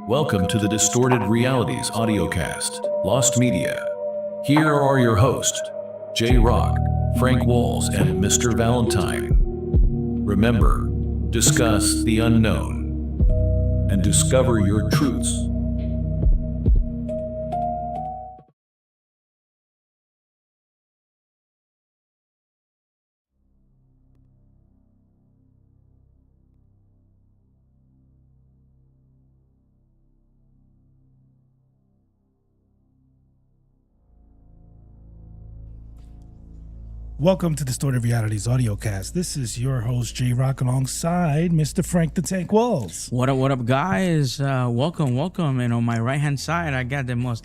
Welcome to the Distorted Realities audiocast, Lost Media. Here are your hosts, J Rock, Frank Walls, and Mr. Valentine. Remember, discuss the unknown and discover your truths. Welcome to Distorted Realities audiocast. This is your host, J Rock, alongside Mr. Frank the Tank Walls. What up, guys? Welcome. And on my right-hand side, I got the most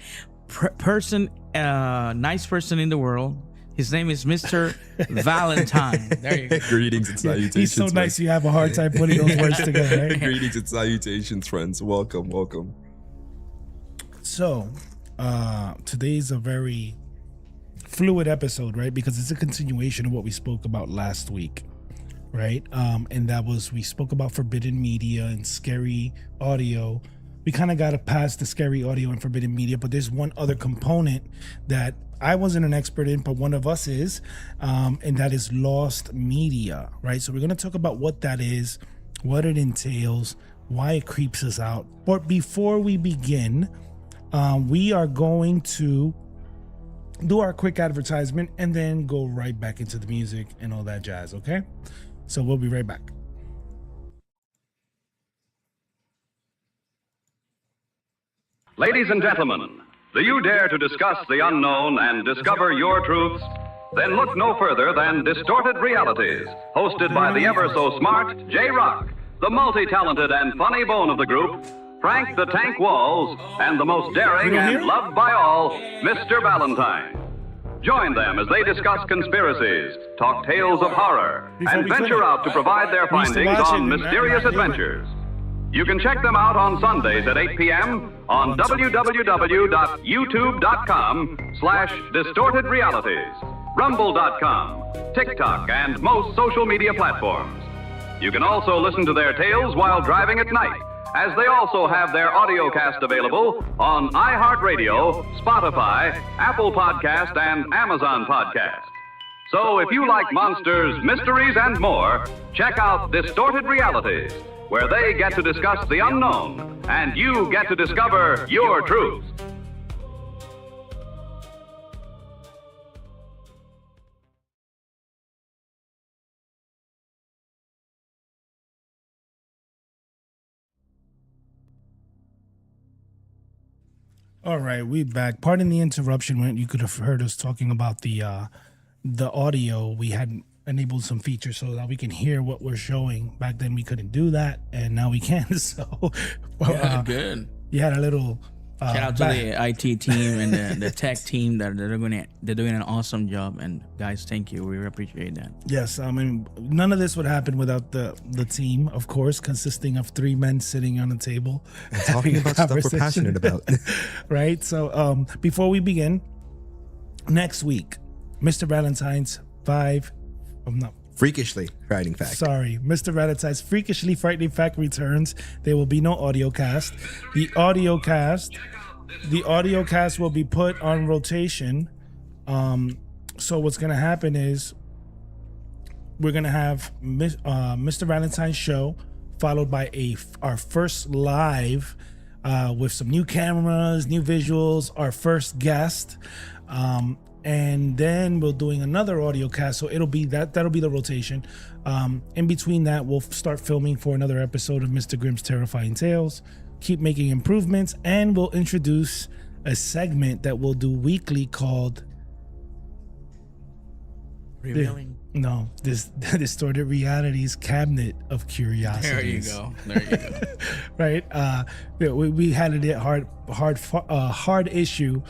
nice person in the world. His name is Mr. Valentine. There you go. Greetings and salutations. He's so nice, you have a hard time putting those words together, right? Greetings and salutations, friends. Welcome. So, today's a very fluid episode, right? Because it's a continuation of what we spoke about last week, right? And that was, we spoke about forbidden media and scary audio. We kind of got to pass the scary audio and forbidden media, but there's one other component that I wasn't an expert in, but one of us is, and that is lost media, right? So we're going to talk about what that is, what it entails, why it creeps us out. But before we begin, we are going to do our quick advertisement and then go right back into the music and all that jazz, okay? So we'll be right back. Ladies and gentlemen, do you dare to discuss the unknown and discover your truths? Then look no further than Distorted Realities, hosted by the ever-so-smart J Rock, the multi-talented and funny bone of the group, Frank the Tank Walls, and the most daring and loved by all, Mr. Valentine. Join them as they discuss conspiracies, talk tales of horror, and venture out to provide their findings on mysterious adventures. You can check them out on Sundays at 8 p.m. on www.youtube.com/distortedrealities, rumble.com, TikTok, and most social media platforms. You can also listen to their tales while driving at night, as they also have their audiocast available on iHeartRadio, Spotify, Apple Podcast, and Amazon Podcast. So if you like monsters, mysteries, and more, check out Distorted Realities, where they get to discuss the unknown, and you get to discover your truth. All right, we back. Pardon the interruption. When you could have heard us talking about the audio. We hadn't enabled some features so that we can hear what we're showing. Back then we couldn't do that, and now we can. So Good. You had a little Shout out to the IT team and the tech team that they're doing an awesome job. And guys, thank you. We appreciate that. Yes, I mean, none of this would happen without the team, of course, consisting of three men sitting on a table and talking about stuff we're passionate about. Right. So before we begin, next week, Mr. Valentine's Freakishly Frightening Fact. Sorry, Mr. Valentine's Freakishly Frightening Fact returns. There will be no audio cast. The audio cast will be put on rotation. So what's going to happen is we're going to have Mr. Valentine's show followed by our first live with some new cameras, new visuals, our first guest. And then we're doing another audio cast, so that'll be the rotation. In between that, we'll start filming for another episode of Mr. Grimm's Terrifying Tales, keep making improvements, and we'll introduce a segment that we'll do weekly called Revealing. This Distorted Realities Cabinet of Curiosities. There you go. Right? We had a hard issue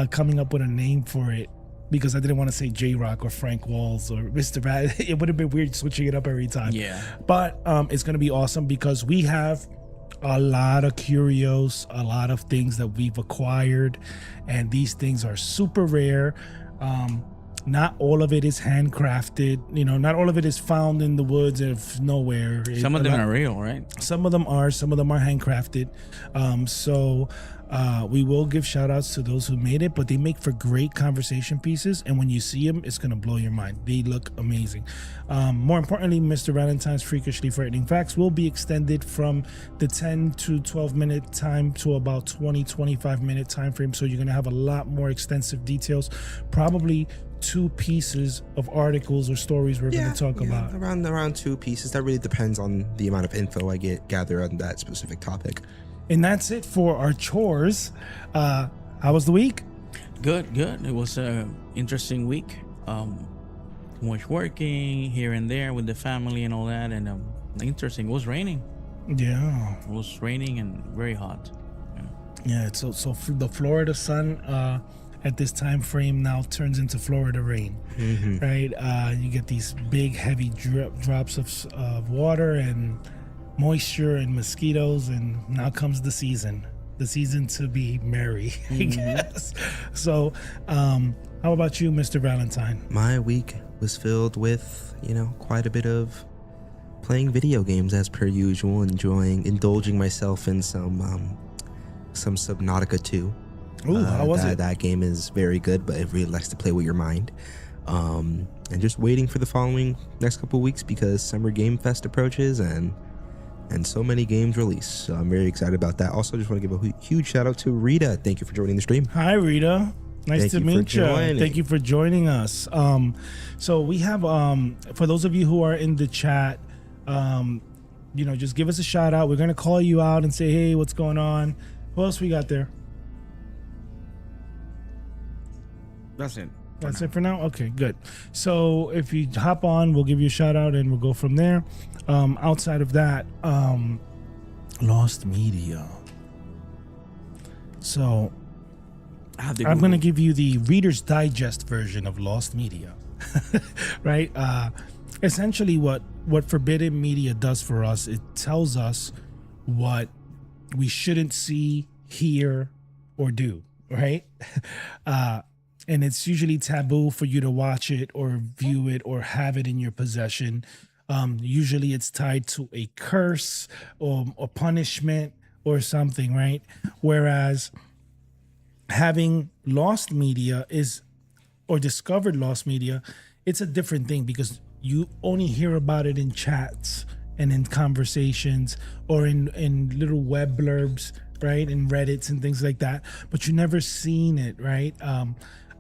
coming up with a name for it, because I didn't want to say J Rock or Frank Walls or Mr. Rat. It would have been weird switching it up every time. Yeah. But it's going to be awesome because we have a lot of curios, a lot of things that we've acquired, and these things are super rare. Not all of it is handcrafted. You know, not all of it is found in the woods of nowhere. Some of them are real, right? Some of them are handcrafted. So we will give shout outs to those who made it, but they make for great conversation pieces. And when you see them, it's going to blow your mind. They look amazing. More importantly, Mr. Valentine's Freakishly Frightening Facts will be extended from the 10 to 12 minute time to about 20-25 minute time frame. So you're going to have a lot more extensive details, probably 2 pieces of articles or stories we're going to talk about. Around 2 pieces. That really depends on the amount of info I gather on that specific topic. And that's it for our chores. How was the week? Good. It was a interesting week. Too much working here and there with the family and all that, and interesting. It was raining. Yeah, It was raining and very hot. yeah. So the Florida sun at this time frame now turns into Florida rain, right? You get these big, heavy drops of water and moisture and mosquitoes, and now comes the season to be merry, I guess. So how about you, Mr. Valentine? My week was filled with, quite a bit of playing video games as per usual, indulging myself in some Subnautica 2. Ooh, how was it? That game is very good, but it really likes to play with your mind. And just waiting for the following next couple of weeks because Summer Game Fest approaches and so many games released. So I'm very excited about that. Also, just want to give a huge shout out to Rita. Thank you for joining the stream. Hi, Rita. Nice to meet you. Thank you for joining us. So we have, for those of you who are in the chat, just give us a shout out. We're going to call you out and say, hey, what's going on? Who else we got there? That's it. That's it for now? Okay, good. So if you hop on, we'll give you a shout out and we'll go from there. Outside of that, Lost Media. So I'm going to give you the Reader's Digest version of Lost Media, right? Essentially what Forbidden Media does for us, it tells us what we shouldn't see, hear, or do, right? And it's usually taboo for you to watch it or view it or have it in your possession. Usually it's tied to a curse or punishment or something, right? Whereas having lost media or discovered lost media, it's a different thing because you only hear about it in chats and in conversations or in little web blurbs, right? In Reddits and things like that, but you never seen it, right?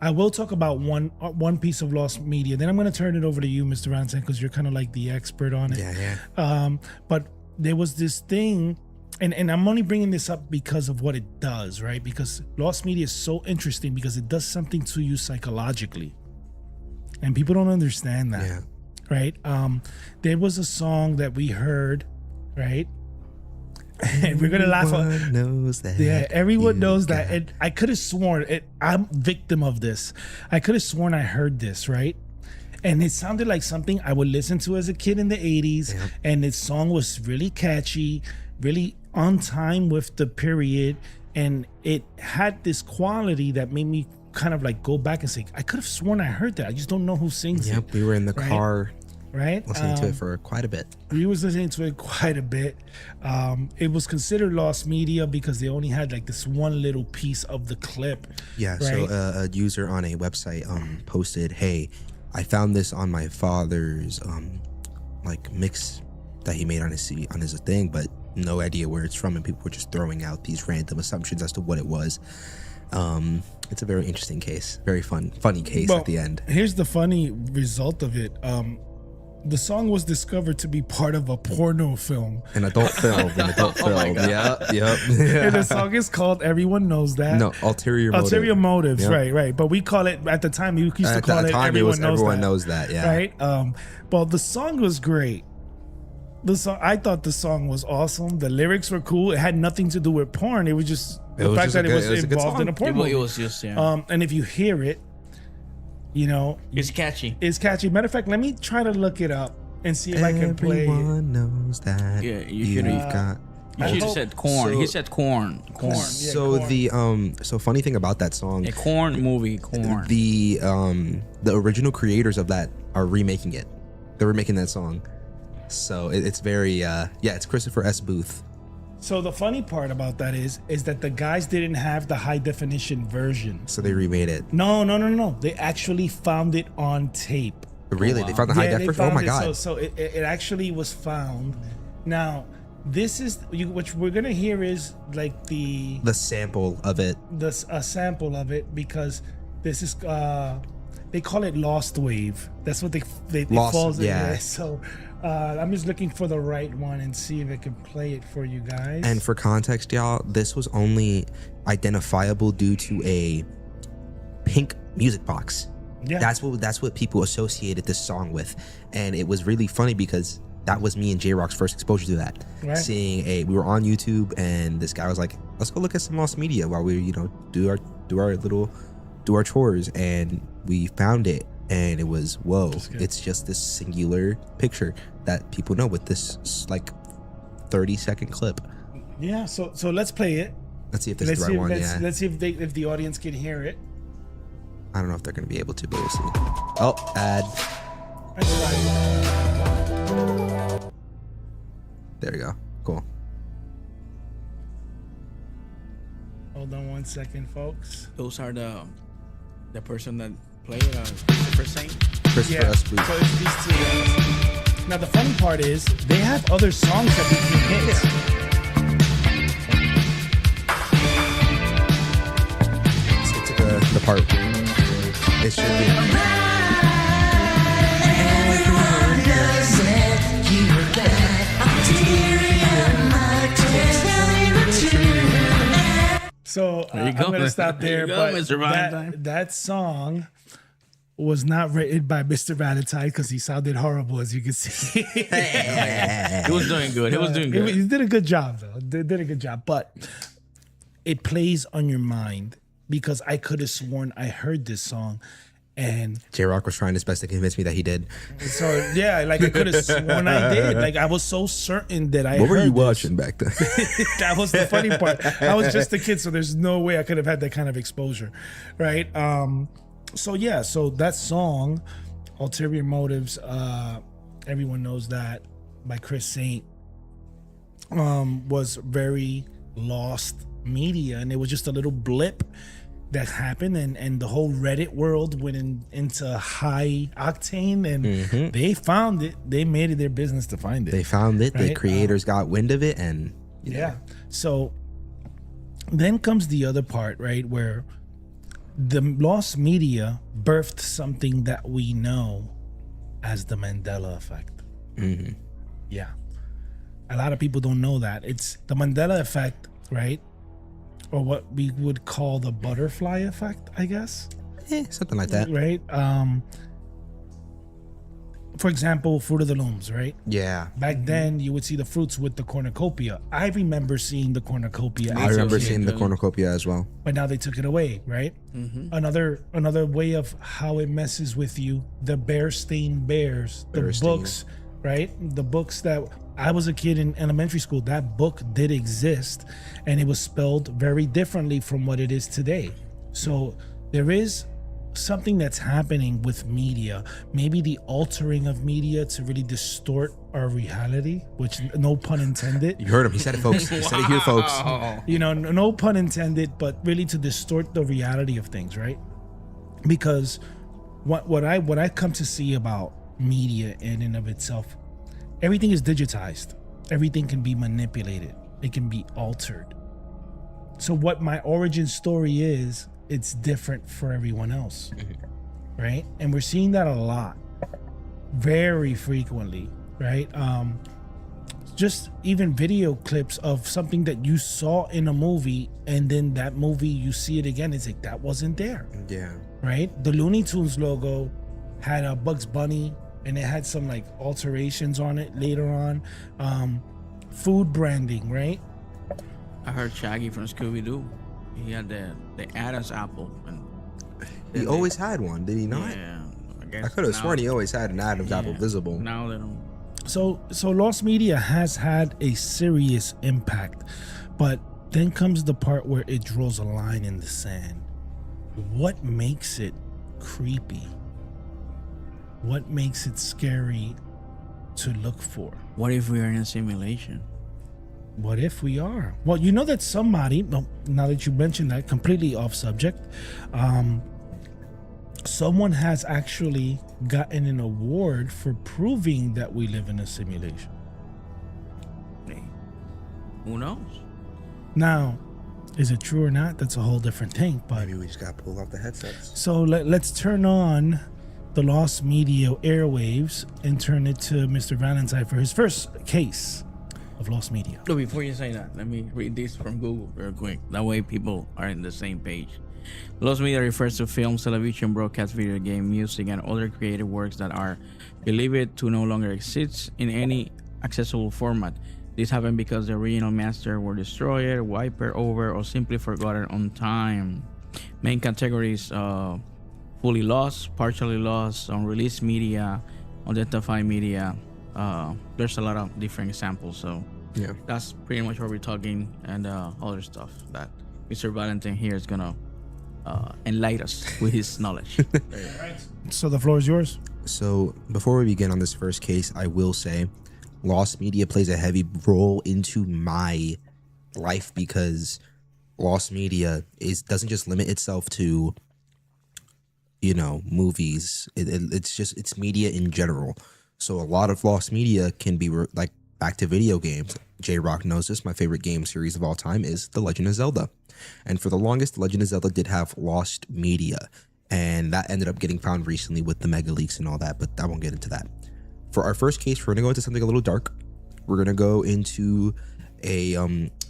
I will talk about one piece of lost media. Then I'm going to turn it over to you, Mr. Valentine, because you're kind of like the expert on it. Yeah. But there was this thing, and I'm only bringing this up because of what it does, right? Because lost media is so interesting because it does something to you psychologically, and people don't understand that, right? There was a song that we heard, right? And we're gonna laugh. Everyone knows that. Yeah, everyone knows that. And I could have sworn I'm victim of this. I could have sworn I heard this, right? And it sounded like something I would listen to as a kid in the 80s. Yep. And this song was really catchy, really on time with the period. And it had this quality that made me kind of like go back and say, I could have sworn I heard that. I just don't know who sings it. Yep, we were in the car right? listening to it for quite a bit. We was listening to it quite a bit. It was considered lost media because they only had like this one little piece of the clip. Yeah, right? So a user on a website posted, hey, I found this on my father's like mix that he made on his thing, but no idea where it's from, and people were just throwing out these random assumptions as to what it was. It's a very interesting case, very funny case at the end. Here's the funny result of it. The song was discovered to be part of a porno film. An adult film. Yeah. And the song is called Everyone Knows That. No, Ulterior Motives. Yep. Right. But we call it, at the time, we used to call it Everyone Knows That. Yeah. Right? Well, the song was great. I thought the song was awesome. The lyrics were cool. It had nothing to do with porn. It was just the fact that it was involved in a porn movie. It was just, yeah. And if you hear it, it's catchy. It's catchy. Matter of fact, let me try to look it up and see if I can play it. Everyone knows that. Yeah, you've got You I should have hope- said corn. so- He said corn. Corn. Yeah, So corn. so funny thing about that song, A corn movie. Corn. the original creators of that are remaking it. They're remaking that song. So it's very it's Christopher S. Booth. So the funny part about that is that the guys didn't have the high definition version. So they remade it. No. They actually found it on tape. Really? wow. They found the high Yeah, def they version? Oh found my it. god. So it actually was found. Now, this is what we're gonna hear is like the sample of it. a sample of it, because this is they call it Lost Wave. That's what they it Lost, falls in yeah. there. So I'm just looking for the right one and see if I can play it for you guys. And for context, y'all, this was only identifiable due to a pink music box. Yeah. That's what people associated this song with. And it was really funny because that was me and J-Rock's first exposure to that. Right. We were on YouTube and this guy was like, let's go look at some lost media while we, do our chores, and we found it, and it was, whoa, it's just this singular picture that people know with this like 30-second clip. Yeah, so let's play it. Let's see if this is the right one. Let's see if the audience can hear it. I don't know if they're gonna be able to, but we'll see. Oh, ad. That's fine. There we go. Cool. Hold on 1 second, folks. Those are the person that played Christopher Saint. Christopher S. Booth. So it's these two guys. Now the funny part is they have other songs that became hits. Let's get to the part. It should be. So There you I'm go. gonna stop there. There you go, but Mr. Valentine. that song was not written by Mr. Valentine because he sounded horrible, as you can see. He was doing good. He was doing good. He did a good job, though. Did a good job, but it plays on your mind because I could have sworn I heard this song, and J-Rock was trying his best to convince me that he did. so yeah, like I could have sworn I did. Like I was so certain that I. What were heard you this. watching back then? That was the funny part. I was just a kid, so there's no way I could have had that kind of exposure, right? So that song, Ulterior Motives, everyone knows that, by Chris Saint, was very lost media, and it was just a little blip that happened, and the whole Reddit world went into high octane, and they found it. They made it their business to find it. They found it. The Right? creators got wind of it, and Yeah. So then comes the other part, right, where the lost media birthed something that we know as the Mandela effect. Yeah. A lot of people don't know that. It's the Mandela effect, right? Or what we would call the butterfly effect, I guess. something like that. Right? For example, Fruit of the Looms, right? Yeah. Back then, you would see the fruits with the cornucopia. I remember seeing the cornucopia, I remember associate seeing the them. cornucopia as well. but now they took it away, right? Another way of how it messes with you, the Bear-Stained Bears, the Bear-Stained. books, right? The books that I was a kid in elementary school, that book did exist, and it was spelled very differently from what it is today. So there is something that's happening with media, maybe the altering of media to really distort our reality, which no pun intended. You heard him. He said it, folks. He said it here, folks. You know, no pun intended, but really to distort the reality of things, right? Because what I come to see about media in and of itself, everything is digitized. Everything can be manipulated. It can be altered. So what my origin story is, it's different for everyone else, right? And we're seeing that a lot, very frequently, right? Just even video clips of something that you saw in a movie, and then that movie you see it again, it's like that wasn't there, Yeah. right? The Looney Tunes logo had a Bugs Bunny, and it had some like alterations on it later on. Food branding, right? I heard Shaggy from Scooby Doo. He had the Adam's apple. And He always had one, did he not? yeah, I guess I could have now- sworn he always had an Adam's apple yeah, visible. Now they don't. So lost media has had a serious impact, but then comes the part where it draws a line in the sand. What makes it creepy? What makes it scary to look for? What if we are in a simulation? What if we are? Well, you know that somebody, well, now that you mentioned that, completely off subject, someone has actually gotten an award for proving that we live in a simulation. Hey, who knows? Now, is it true or not? That's a whole different thing. But Maybe we just got to pull off the headsets. so let's turn on the Lost Media airwaves and turn it to Mr. Valentine for his first case of Lost Media. No, before you say that, let me read this from Google real quick. That way people are in the same page. Lost media refers to films, television, broadcast, video game, music, and other creative works that are believed to no longer exist in any accessible format. This happened because the original masters were destroyed, wiped over, or simply forgotten on time. Main categories: fully lost, partially lost, unreleased media, unidentified media. There's a lot of different examples, so Yeah. that's pretty much what we're talking, and other stuff that Mr. Valentine here is gonna enlighten us with his knowledge. So the floor is yours. So before we begin on this first case, I will say lost media plays a heavy role into my life because lost media doesn't just limit itself to, you know, movies. It's media in general. So a lot of lost media can be like back to video games. J-Rock knows this. My favorite game series of all time is The Legend of Zelda. And for the longest, The Legend of Zelda did have lost media. And that ended up getting found recently with the mega leaks and all that, but I won't get into that. For our first case, we're going to go into something a little dark. We're going to go into a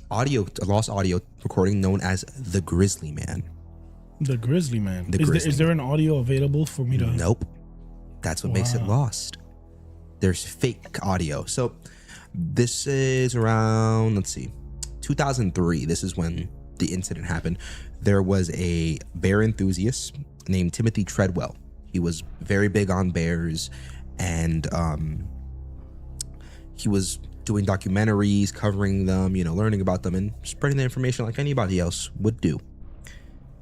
lost audio recording known as The Grizzly Man. The Grizzly Man. The Grizzly Is there an audio available for me to? Nope. That's what makes it lost. There's fake audio. So this is around, 2003. This is when the incident happened. There was a bear enthusiast named Timothy Treadwell. He was very big on bears, and he was doing documentaries, covering them, you know, learning about them and spreading the information like anybody else would do.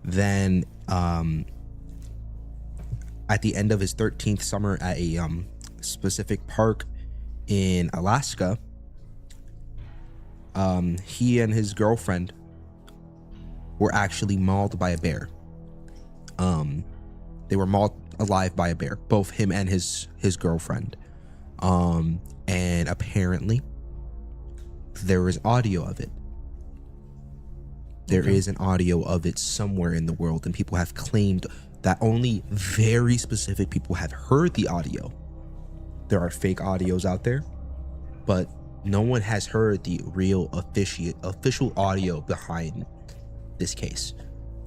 Then at the end of his 13th summer at a specific park in Alaska, he and his girlfriend were actually mauled by a bear. They were mauled alive by a bear, both him and his girlfriend. And apparently there is audio of it. There is an audio of it somewhere in the world, and people have claimed that only very specific people have heard the audio. There are fake audios out there, but no one has heard the real official audio behind this case.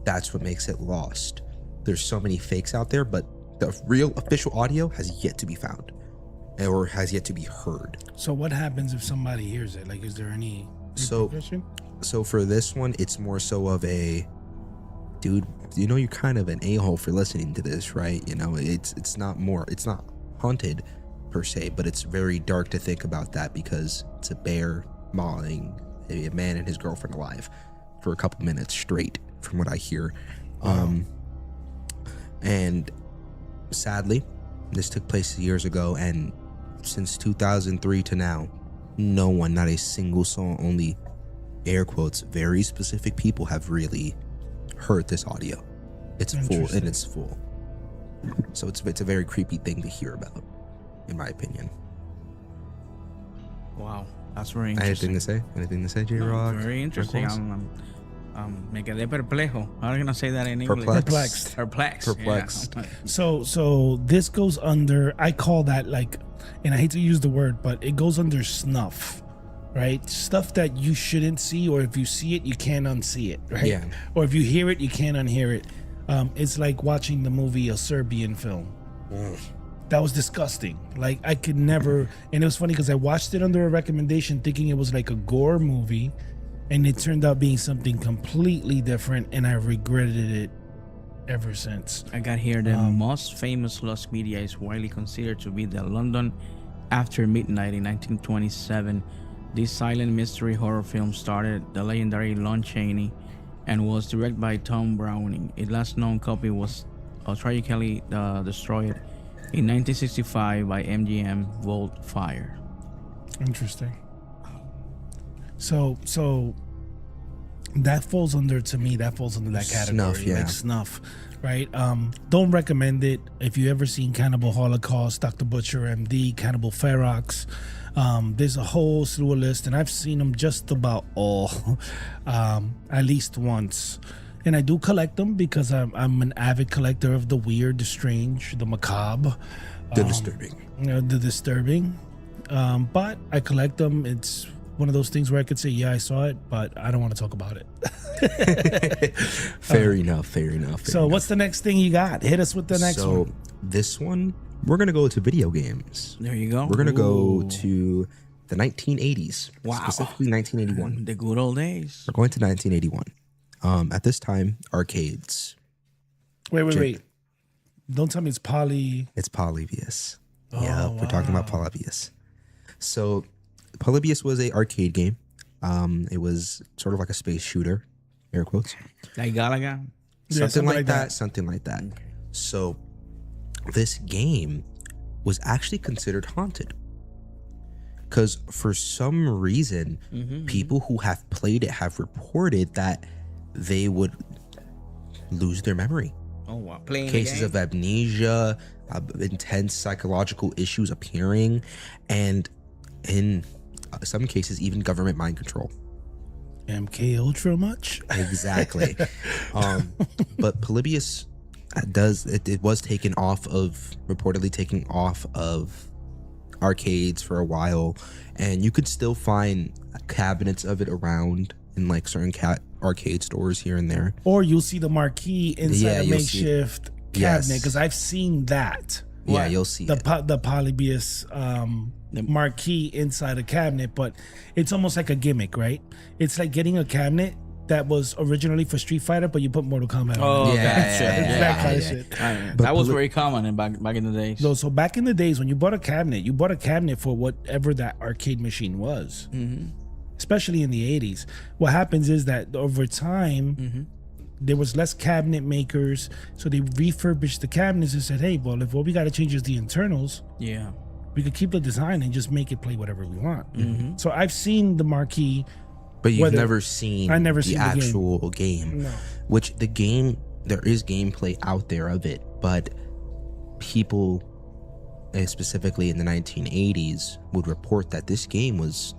That's what makes it lost. There's so many fakes out there, but the real official audio has yet to be found or has yet to be heard. So what happens if somebody hears it? Like, is there any repercussion? So for this one, it's more so of a, dude, you know, you're kind of an a-hole for listening to this, right? You know, it's not haunted per se, but it's very dark to think about that because it's a bear mauling a man and his girlfriend alive for a couple minutes straight, from what I hear. And sadly, this took place years ago, and since 2003 to now, no one, not a single soul, only air quotes, very specific people have really heard this audio. It's full, and it's full. So it's a very creepy thing to hear about, in my opinion. Wow, that's very interesting. Anything to say, J-Rock? Very interesting. Me quedé perplejo. How are you gonna say that in English? Perplexed. Perplexed. Yeah. So this goes under, I call that, like, and I hate to use the word, but it goes under snuff, right? Stuff that you shouldn't see, or if you see it, you can't unsee it, right? Yeah. Or if you hear it, you can't unhear it. It's like watching the movie A Serbian Film. That was disgusting. Like, I could never, and it was funny because I watched it under a recommendation thinking it was like a gore movie, and it turned out being something completely different, and I regretted it ever since. I got here the most famous lost media is widely considered to be the London After Midnight in 1927, this silent mystery horror film starred the legendary Lon Chaney and was directed by Tom Browning. Its last known copy was tragically destroyed in 1965 by MGM Vault Fire. Interesting. So that falls under, to me, that falls under that category. Snuff, yeah. Like snuff, right? Don't recommend it. If you ever seen Cannibal Holocaust, Dr. Butcher, MD, Cannibal Ferox, there's a whole slew of list, and I've seen them just about all, at least once. And I do collect them because I'm an avid collector of the weird, the strange, the macabre, The disturbing. the disturbing. But I collect them. It's one of those things where I could say, yeah, I saw it, but I don't want to talk about it. Fair enough. So what's the next thing you got? Hit us with the next one. This one, we're going to go to video games. There you go. We're going to go to the 1980s. Wow. Specifically 1981. The good old days. We're going to 1981. At this time, arcades. Wait. Don't tell me it's Poly. It's Polybius. Oh, We're talking about Polybius. So Polybius was a arcade game. It was sort of like a space shooter, air quotes. Like Galaga? Yeah, Something like that. Something like that. So this game was actually considered haunted. Because for some reason, people who have played it have reported that they would lose their memory. Oh, wow. Playing Cases the of amnesia, intense psychological issues appearing, and in some cases, even government mind control. MK Ultra much? Exactly. But Polybius it was reportedly taken off of arcades for a while, and you could still find cabinets of it around in like certain arcade stores here and there. Or you'll see the marquee inside a you'll see- makeshift cabinet, Yes. because I've seen that. Yeah, you'll see the it. the Polybius marquee inside a cabinet, but it's almost like a gimmick, right? It's like getting a cabinet that was originally for Street Fighter, but you put Mortal Kombat on it. gotcha. That kind of shit. That was very common back in the days. So back in the days when you bought a cabinet for whatever that arcade machine was. Especially in the 80s. What happens is that over time, there was less cabinet makers, so they refurbished the cabinets and said, hey, well, if what we got to change is the internals, Yeah. we could keep the design and just make it play whatever we want. So I've seen the marquee. But you've Whether- never seen I never the seen the game. actual game. No. Which the game, there is gameplay out there of it, but people, specifically in the 1980s, would report that this game was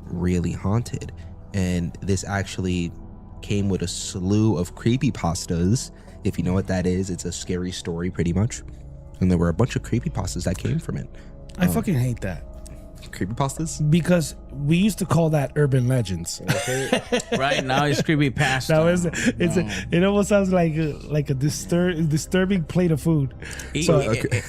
really haunted. And this actually came with a slew of creepypastas. If you know what that is, it's a scary story pretty much. And there were a bunch of creepypastas that came from it. I fucking hate that. Creepypastas? Because we used to call that urban legends. Right now it's creepy pasta. That was it almost sounds like a disturbing plate of food.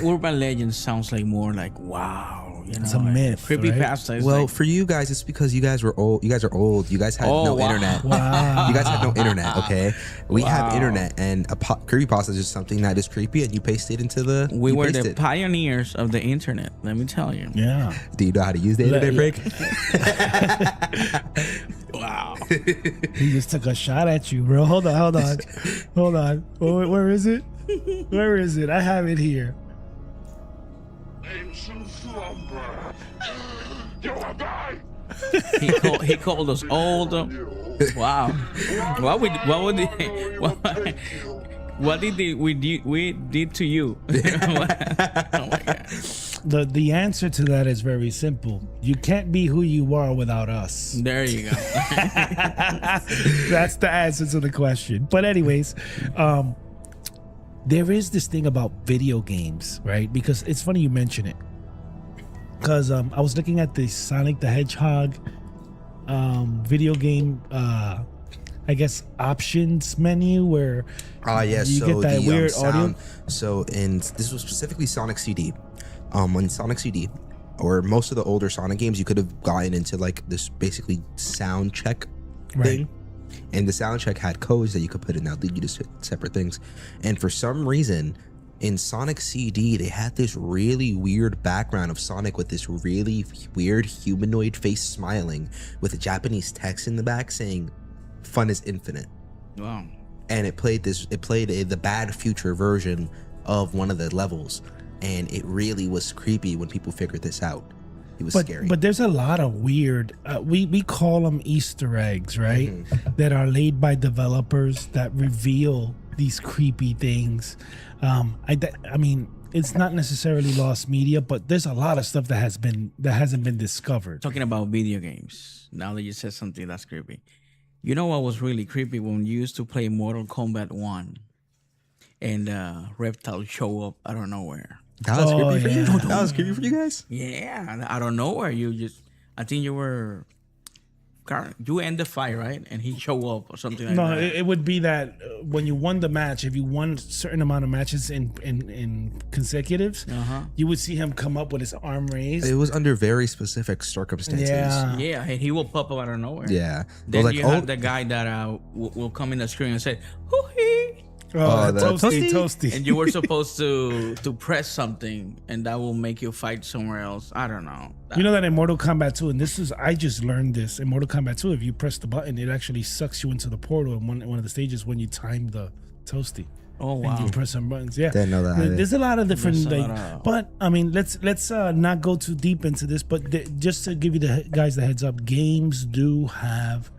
Urban legend sounds like more like wow. It's a myth, Creepy right? pasta is Well, like, for you guys, it's because you guys were old. You guys are old. You guys had no wow. internet. Wow. You guys had no internet, okay? We have internet, and creepypasta is just something that is creepy, and you paste it into the. we you were paste the it. pioneers of the internet. Let me tell you. Yeah. Do you know how to use the internet, Rick? Wow. He just took a shot at you, bro. Hold on. Where is it? Where is it? I have it here. he called us old. Wow. What did we did to you? Oh my God. The answer to that is very simple. You can't be who you are without us. There you go. That's the answer to the question. But anyways, there is this thing about video games, right? Because it's funny you mention it. Because I was looking at the Sonic the Hedgehog video game, I guess, options menu where Yes. you So get that the weird sound. audio. So this was specifically Sonic CD. On Sonic CD, or most of the older Sonic games, you could have gotten into like this basically sound check thing. And the sound check had codes that you could put in that lead you to separate things. And for some reason, In Sonic CD, they had this really weird background of Sonic with this really weird humanoid face smiling with a Japanese text in the back saying, "Fun is infinite." Wow. And it played the bad future version of one of the levels, and it really was creepy when people figured this out. It was scary. But there's a lot of weird, we call them Easter eggs, right? That are laid by developers that reveal these creepy things. I mean, it's not necessarily lost media, but there's a lot of stuff that hasn't been discovered. Talking about video games, now that you said something that's creepy. You know what was really creepy? When you used to play Mortal Kombat 1 and Reptile show up out of nowhere. That was creepy for you? yeah. That was creepy for you guys? Yeah, out of nowhere. I think you were end the fight, right? And he show up or something like No, that. it would be that when you won the match, if you won a certain amount of matches in consecutives, you would see him come up with his arm raised. It was under very specific circumstances. Yeah. Yeah, and he will pop up out of nowhere. Yeah. Then Like, you have the guy that will come in the screen and say, "Hoo-hee." the Toasty. And you were supposed to press something, and that will make you fight somewhere else. I don't know. You know that in Mortal Kombat 2, and I just learned this in Mortal Kombat 2, if you press the button, it actually sucks you into the portal in one of the stages when you time the Toasty. Oh And wow. you press some buttons. Yeah. Didn't know that either. There's a lot of different There's a things. lot of- But I mean, let's not go too deep into this, but just to give you guys the heads up, games do have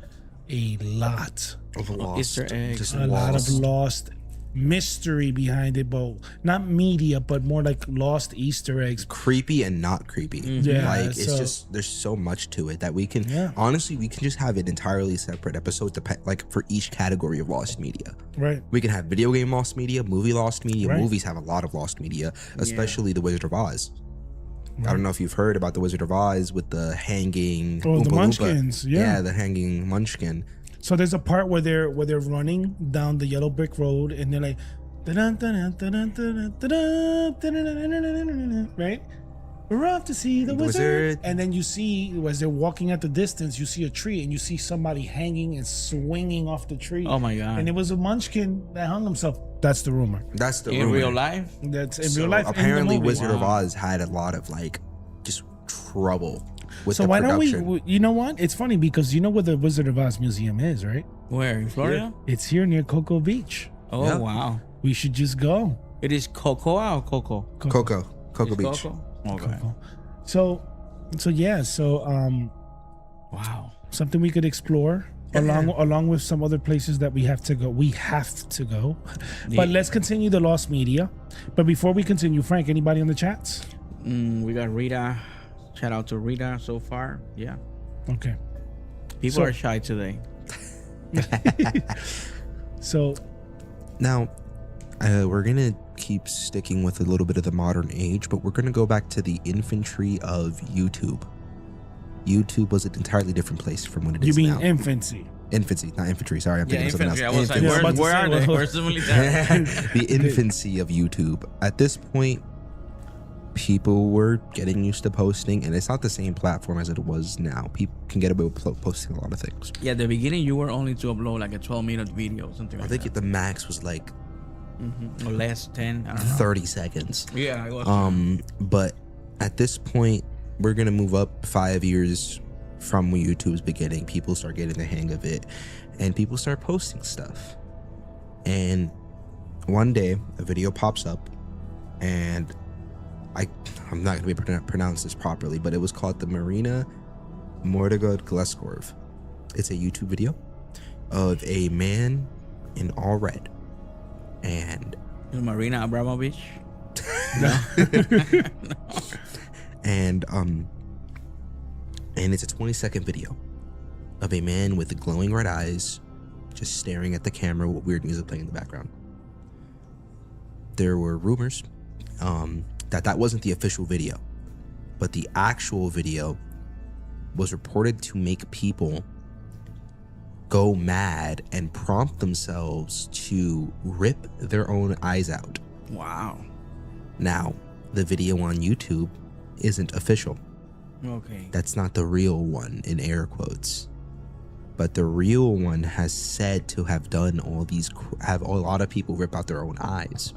a lot Of lost. Easter eggs. Just a lot of lost. lost mystery behind it, but not media, but more like lost Easter eggs. Creepy and not creepy. Yeah, Like, it's so- just, there's so much to it that we can, Yeah. honestly, we can just have an entirely separate episode like for each category of lost media. Right. We can have video game lost media, movie lost media. Right. Movies have a lot of lost media, especially The Wizard of Oz. I don't know if you've heard about The Wizard of Oz with the hanging Oh, the Oompa Loompa. Munchkins, yeah. the hanging munchkin. So there's a part where they're running down the yellow brick road, and they're like, right? We're off to see the wizard. And then you see, as they're walking at the distance, you see a tree, and you see somebody hanging and swinging off the tree. Oh my God. And it was a munchkin that hung himself. That's the rumor. That's the In rumor. real life? That's in So real life. in the apparently, movie. Wizard of Oz had a lot of like just trouble with So the why production. don't we? You know what? It's funny because you know where the Wizard of Oz Museum is, right? Where? In Florida? It's here near Cocoa Beach. Oh Yeah. wow. We should just go. It is Cocoa or Coco? Cocoa It's Beach. Coco? Okay. So yeah. So Wow. something we could explore along with some other places that we have to go. We have to go. But let's continue the lost media. But before we continue, Frank, anybody on the chats? We got Rita. Shout out to Rita so far. Yeah. Okay. People So- are shy today. So Now, we're gonna keep sticking with a little bit of the modern age, but we're gonna go back to the infantry of YouTube. YouTube was an entirely different place from what it you is mean now. infancy? Infancy, not infantry. Sorry, I'm Yeah, thinking of something infantry. I else. was like, Yeah, I'm about to where say, are they? well- Where's the military? The infancy of YouTube. At this point, people were getting used to posting, and it's not the same platform as it was now. People can get away with posting a lot of things. Yeah, at the beginning you were only to upload like a 12-minute video, something I like think that. the max was like Or less, 10. I don't know. 30 seconds. Yeah, I was. But at this point, we're gonna move up 5 years from YouTube's beginning. People start getting the hang of it, and people start posting stuff. And one day, a video pops up, and I'm not gonna be able to pronounce this properly, but it was called the Marina Mordegod Gleskorv. It's a YouTube video of a man in all red, and Marina Abramovich. and it's a 20-second video of a man with glowing red eyes just staring at the camera with weird music playing in the background. There were rumors that wasn't the official video, but the actual video was reported to make people go mad and prompt themselves to rip their own eyes out. Wow. Now, the video on YouTube isn't official. Okay. That's not the real one, in air quotes. But the real one has said to have done have a lot of people rip out their own eyes.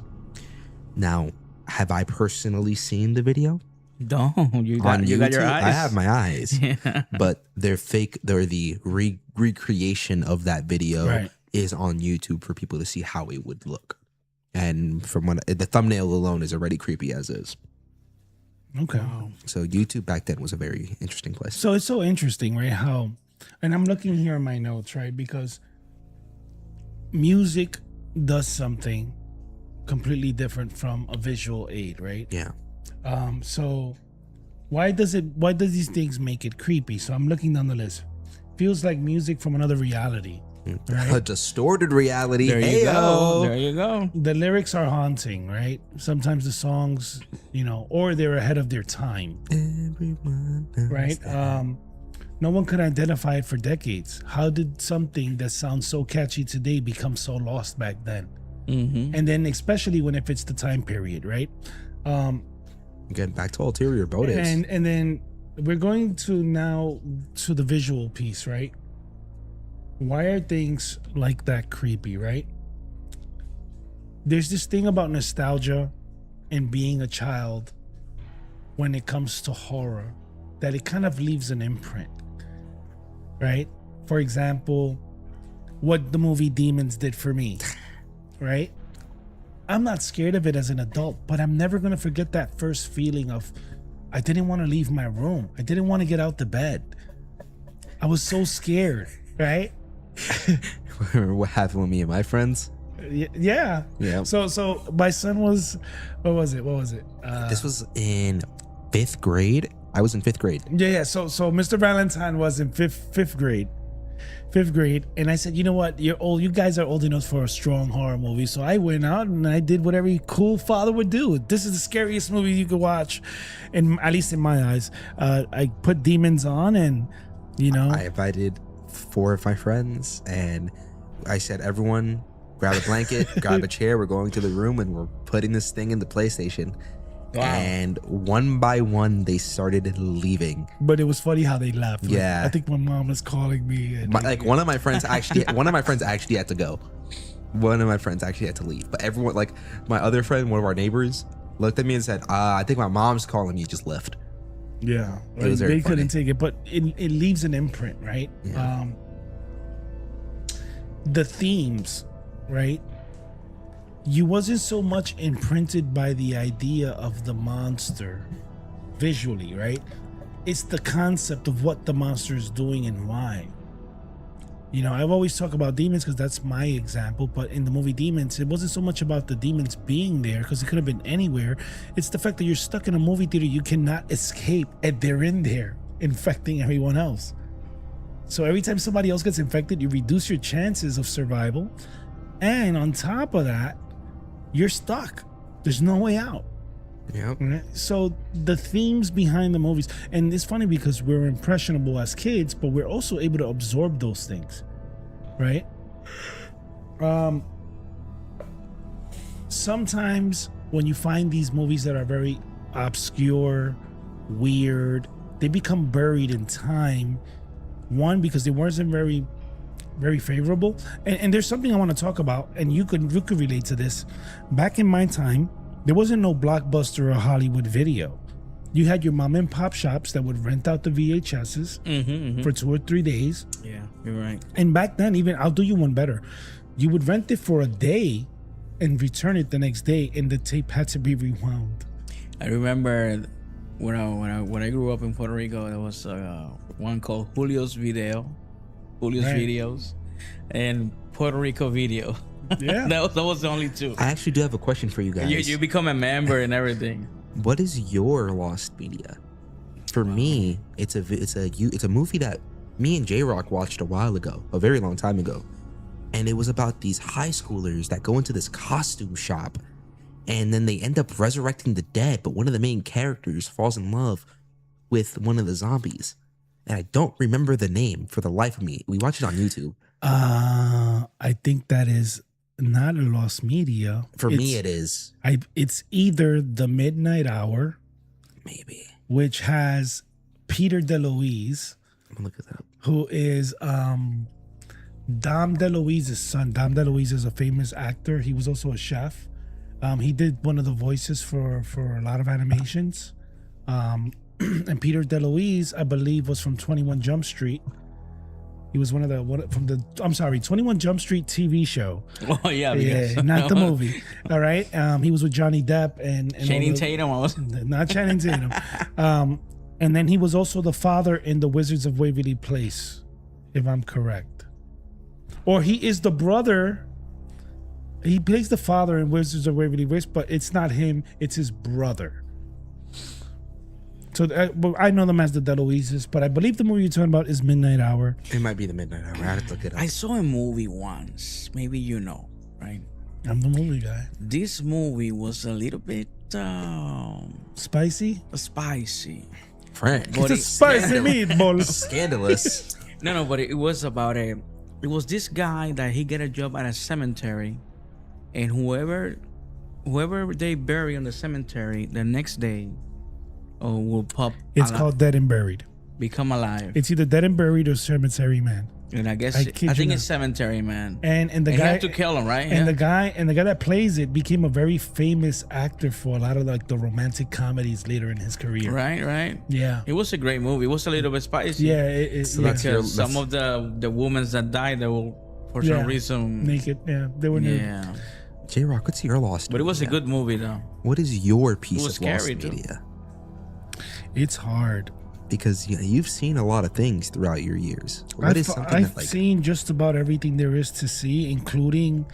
Now, have I personally seen the video? Don't you got On you got your YouTube? eyes? I have my eyes. Yeah. But they're fake. They're the recreation of that video Right. is on YouTube for people to see how it would look. And from what the thumbnail alone is already creepy as is. Okay. So YouTube back then was a very interesting place. So it's so interesting, right? How, and I'm looking here in my notes, right? Because music does something completely different from a visual aid, right? Yeah. So why does these things make it creepy? So I'm looking down the list. Feels like music from another reality. A distorted reality. There you go. Ayo. There you go. The lyrics are haunting, right? Sometimes the songs, or they're ahead of their time, Everyone knows right? that. No one could identify it for decades. How did something that sounds so catchy today become so lost back then? Mm-hmm. And then especially when it fits the time period, right? Getting back to ulterior motives. And then we're going to now to the visual piece, right? Why are things like that creepy, right? There's this thing about nostalgia and being a child when it comes to horror that it kind of leaves an imprint, right? For example, what the movie Demons did for me, right? I'm not scared of it as an adult, but I'm never going to forget that first feeling of I didn't want to leave my room. I didn't want to get out the bed. I was so scared, right? What happened with me and my friends? Yeah. Yeah. So my son was, what was it? This was in 5th grade. I was in 5th grade. Yeah. So Mr. Valentine was in fifth grade, and I said, you know what? You're old. You guys are old enough for a strong horror movie. So I went out and I did what every cool father would do. This is the scariest movie you could watch, and at least in my eyes. I put Demons on, and I invited 4 of my friends and I said, everyone grab a blanket, grab a chair. We're going to the room and we're putting this thing in the PlayStation. Wow. And one by one, they started leaving. But it was funny how they laughed. Like, Yeah. I think my mom was calling me. And One of my friends actually had to go. One of my friends actually had to leave. But everyone, like my other friend, one of our neighbors, looked at me and said, I think my mom's calling me, just left. yeah, It was very they couldn't funny. take it, but it leaves an imprint, right? Yeah. The themes, right? You wasn't so much imprinted by the idea of the monster visually, right? It's the concept of what the monster is doing and why. I've always talked about demons because that's my example, but in the movie Demons, it wasn't so much about the demons being there because it could have been anywhere. It's the fact that you're stuck in a movie theater, you cannot escape, and they're in there infecting everyone else. So every time somebody else gets infected, you reduce your chances of survival. And on top of that, you're stuck. There's no way out. Yep. Right? So the themes behind the movies, and it's funny because we're impressionable as kids, but we're also able to absorb those things, right? Sometimes when you find these movies that are very obscure, weird, they become buried in time. One, because they weren't very, very favorable, and there's something I want to talk about, and you could relate to this. Back in my time, there wasn't no Blockbuster or Hollywood Video. You had your mom and pop shops that would rent out the VHSs for 2 or 3 days. Yeah, you're right. And back then, even I'll do you one better. You would rent it for a day and return it the next day, and the tape had to be rewound. I remember when I grew up in Puerto Rico, there was one called Julio's Right. Videos, and Puerto Rico Video. Yeah. that was the only two. I actually do have a question for you guys. You become a member and everything. What is your lost media? For me, it's a movie that me and J-Rock watched a while ago, a very long time ago. And it was about these high schoolers that go into this costume shop and then they end up resurrecting the dead, but one of the main characters falls in love with one of the zombies. And I don't remember the name for the life of me. We watched it on YouTube. I think that is not a lost media. For me, it is. It's either The Midnight Hour, Maybe. which has Peter DeLuise, I'm gonna look it up. who is Dom DeLuise's son. Dom DeLuise is a famous actor. He was also a chef. He did one of the voices for a lot of animations. And Peter DeLuise, I believe, was from 21 Jump Street. He was from the 21 Jump Street TV show. Oh yeah, Yeah, not the movie. All right. He was with Johnny Depp and Channing Tatum. not Channing Tatum. And then he was also the father in The Wizards of Waverly Place, if I'm correct. Or he is the brother. He plays the father in Wizards of Waverly Place, but it's not him, it's his brother. So I know them as the DeLuises, but I believe the movie you're talking about is Midnight Hour. It might be the Midnight Hour. I had to look it up. I saw a movie once. Maybe you know, right? I'm the movie guy. This movie was a little bit Spicy? spicy. Frank. It's a spicy meatball. Scandalous. No, but it was about it was this guy that he get a job at a cemetery, and whoever they bury in the cemetery the next day will pop. It's called Dead and Buried. Become alive. It's either Dead and Buried or Cemetery Man. And I guess I I kid you think not. it's Cemetery Man. And the He guy had to kill him, right? And the guy that plays it became a very famous actor for a lot of like the romantic comedies later in his career. Right. Yeah. It was a great movie. It was a little bit spicy. Yeah. So that's your- Because some of the women that died, they were for some reason naked. Yeah, they were naked. Yeah. J-Rock, what's your lost But it was a media? good movie though. What is your piece was of lost scary, too. media? It's hard. Because you've seen a lot of things throughout your years. What is something I've seen just about everything there is to see, including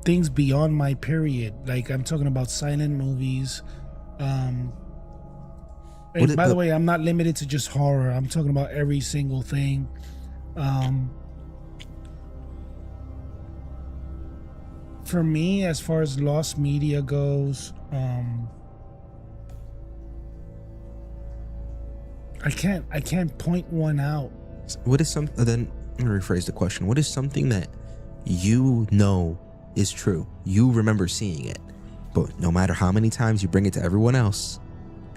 things beyond my period. Like I'm talking about silent movies. And by the way, I'm not limited to just horror. I'm talking about every single thing. For me, as far as lost media goes, I can't point one out. What is some? Then let me rephrase the question. What is something that you know is true? You remember seeing it, but no matter how many times you bring it to everyone else,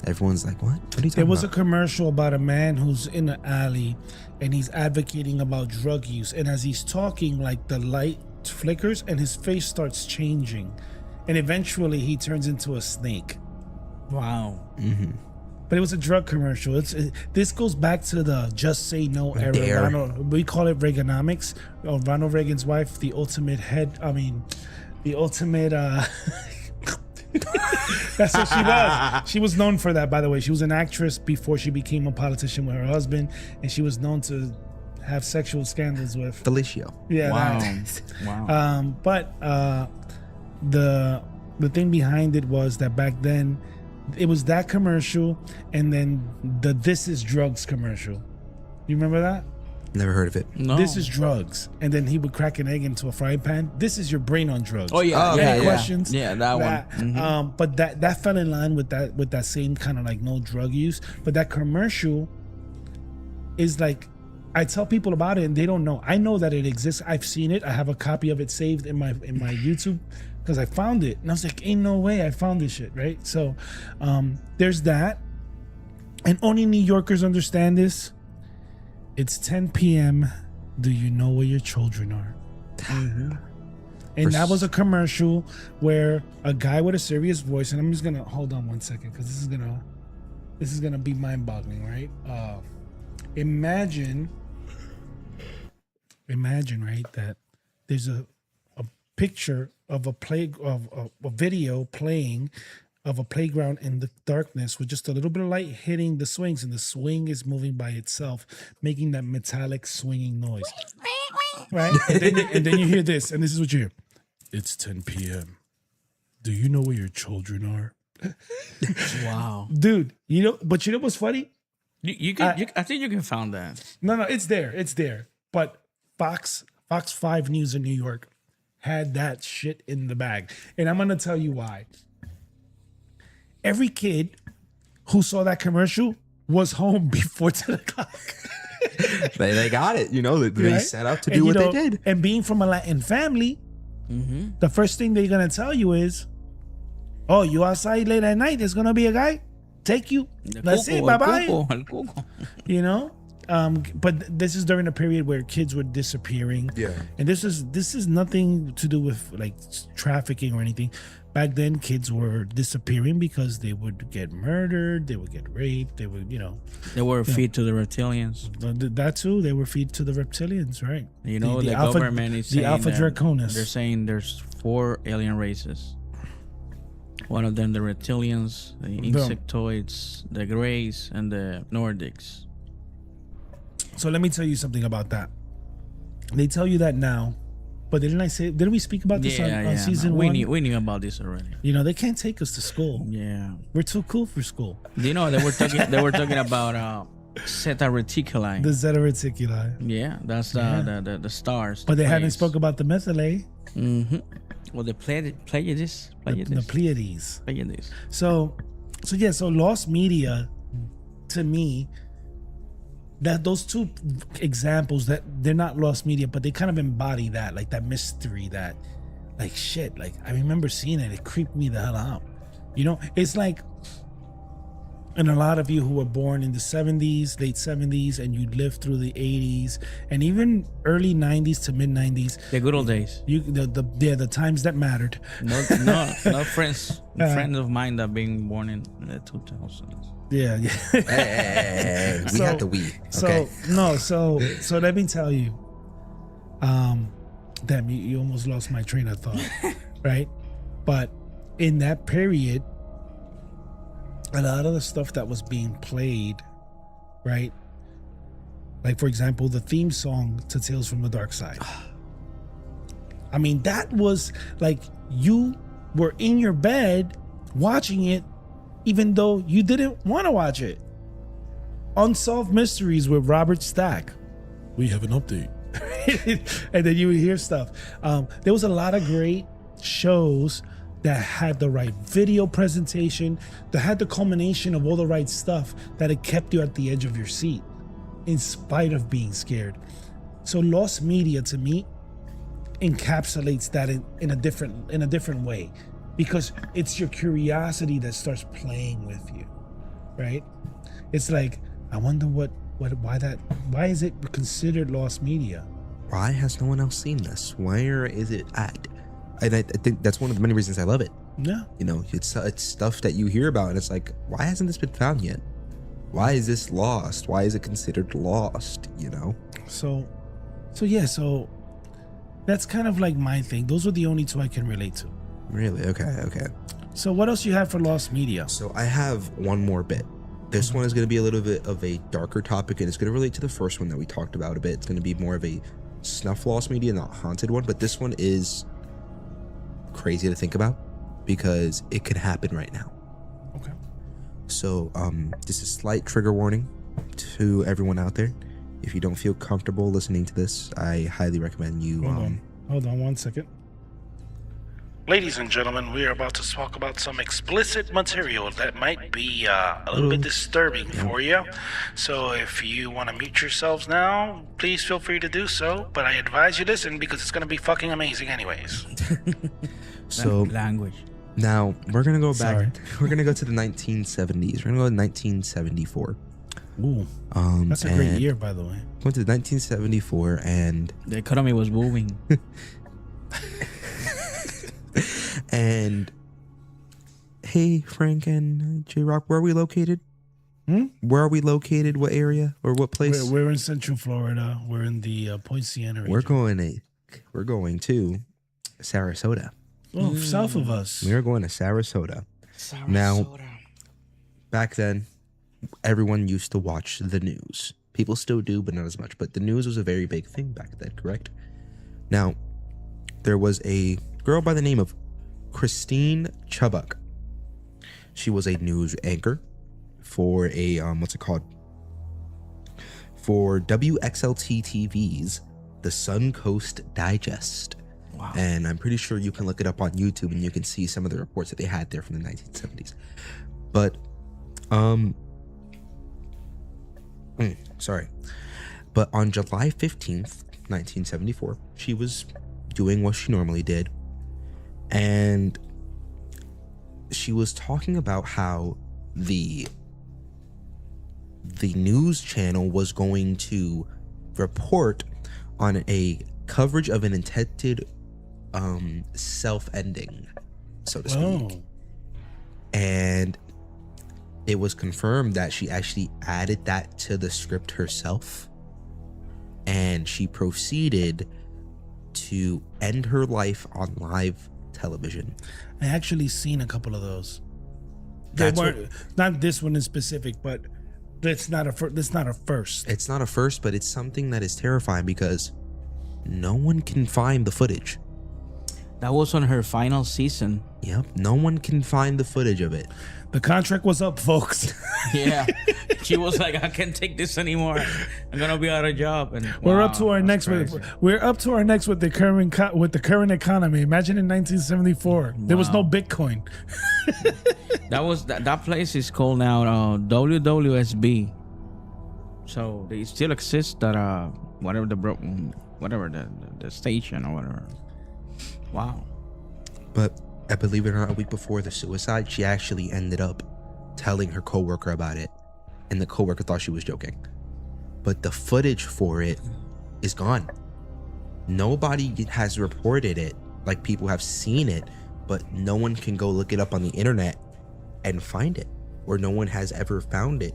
everyone's like, "What? What are you talking There was a about?" commercial about a man who's in an alley and he's advocating about drug use. And as he's talking, like the light flickers and his face starts changing. And eventually he turns into a snake. Wow. But it was a drug commercial. This goes back to the Just Say No era. Dare. We call it Reaganomics. Ronald Reagan's wife, the ultimate that's what she was. She was known for that, by the way. She was an actress before she became a politician with her husband, and she was known to have sexual scandals with. Felicio. Yeah. Wow. that. Wow. But the thing behind it was that back then, it was that commercial, and then the This Is Drugs commercial. You remember that? Never heard of it. No. This is drugs, and then he would crack an egg into a frying pan. This is your brain on drugs. Oh yeah. Oh, yeah, Any yeah. questions? Yeah, that one. Mhm. But that fell in line with that same kind of like no drug use. But that commercial is like, I tell people about it and they don't know. I know that it exists. I've seen it. I have a copy of it saved in my YouTube because I found it, and I was like, ain't no way I found this shit, right? So there's that, and only New Yorkers understand this. It's 10 p.m. Do you know where your children are? And that was a commercial where a guy with a serious voice, and I'm just gonna hold on one second because this is gonna be mind-boggling, right? Imagine, right, that there's a picture of a video playing of a playground in the darkness with just a little bit of light hitting the swings, and the swing is moving by itself, making that metallic swinging noise. Right? And then you hear this, and this is what you hear. It's 10 p.m. Do you know where your children are? Wow. Dude, but you know what's funny? You can. I think you can find that. No, it's there. But Fox 5 News in New York had that shit in the bag. And I'm going to tell you why. Every kid who saw that commercial was home before 10 o'clock. They got it. They Right? set out to And, do what they did. And being from a Latin family, the first thing they're going to tell you is, oh, you outside late at night, there's going to be a guy take you. That's it, bye-bye. El cuco. You know? But this is during a period where kids were disappearing. Yeah. And this is nothing to do with like trafficking or anything. Back then, kids were disappearing because they would get murdered, they would get raped, they would, They were feed to the reptilians. that too. They were feed to the reptilians, right? The government is the saying Alpha that Draconis. They're saying there's 4 alien races. One of them, the reptilians, the insectoids, the Greys, and the Nordics. So let me tell you something about that. They tell you that now, but didn't we speak about this on season 1? We knew about this already. They can't take us to school. Yeah. We're too cool for school. Do you know they were talking about Zeta Reticuli? The Zeta Reticuli. Yeah, that's the stars. But they haven't spoke about the Methylae. Mm-hmm. Well, the Pleiades. The Pleiades. Pleiades. So lost media, to me, that those two examples, that they're not lost media, but they kind of embody that, like that mystery, that like shit. Like I remember seeing it creeped me the hell out. It's like, and a lot of you who were born in the 70s, late 70s, and you lived through the 80s and even early 90s to mid 90s, the good old days. The times that mattered. No friends of mine that being born in the 2000s. Yeah. Hey, we had the we. Okay. So let me tell you. Damn, you almost lost my train of thought, right? But in that period, a lot of the stuff that was being played, right? Like, for example, the theme song to Tales from the Dark Side. I mean, that was like you were in your bed watching it, even though you didn't want to watch it. Unsolved Mysteries with Robert Stack. We have an update. And then you would hear stuff. There was a lot of great shows that had the right video presentation, that had the culmination of all the right stuff, that it kept you at the edge of your seat in spite of being scared. So lost media, to me, encapsulates that in a different way, because it's your curiosity that starts playing with you, right? It's like, I wonder why is it considered lost media? Why has no one else seen this? Where is it at? And I think that's one of the many reasons I love it. Yeah. It's stuff that you hear about and it's like, why hasn't this been found yet? Why is this lost? Why is it considered lost? So that's kind of like my thing. Those are the only two I can relate to. Really? Okay. So what else you have for lost media? So I have one more bit. This one is going to be a little bit of a darker topic, and it's going to relate to the first one that we talked about a bit. It's going to be more of a snuff lost media, not haunted one, but this one is crazy to think about because it could happen right now. Okay. So this is slight trigger warning to everyone out there. If you don't feel comfortable listening to this, I highly recommend you Hold on 1 second. Ladies and gentlemen, we are about to talk about some explicit material that might be a little bit disturbing for you. So if you want to mute yourselves now, please feel free to do so. But I advise you listen because it's going to be fucking amazing anyways. So language. Now we're going to go back. Sorry. We're going to go to the 1970s. We're going to go to 1974. Ooh, that's a great year, by the way. Went to 1974 and The economy was booming. And hey, Frank and J-Rock, where are we located? Where are we located? What area or what place? We're in Central Florida. We're in the Point Siena region. We're going to Sarasota. Oh, south of us. We're going to Sarasota. Now, back then, everyone used to watch the news. People still do, but not as much. But the news was a very big thing back then, correct? Now, there was a girl by the name of Christine Chubbuck. She was a news anchor for a for WXLT TV's The Suncoast Digest. Wow. And I'm pretty sure you can look it up on YouTube and you can see some of the reports that they had there from the 1970s. But but on July 15th, 1974, she was doing what she normally did. And she was talking about how the the news channel was going to report on a coverage of an intended self-ending, so to speak. And it was confirmed that she actually added that to the script herself, and she proceeded to end her life on live television. I actually seen a couple of those. That's Not this one in specific, but that's not a first. It's not a first, but it's something that is terrifying because no one can find the footage. That was on her final season. Yep, no one can find the footage of it. The contract was up, folks. Yeah, she was like, I can't take this anymore. I'm gonna be out of job. And We're up to our that's next. crazy. We're up to our next with the current economy. Imagine in 1974, there was no Bitcoin. That place is called now WWSB. So they still exist. That whatever the station or whatever. Wow. But I believe it or not, a week before the suicide, she actually ended up telling her coworker about it, and the coworker thought she was joking. But the footage for it is gone. Nobody has reported it. Like, people have seen it, but no one can go look it up on the internet and find it, or no one has ever found it.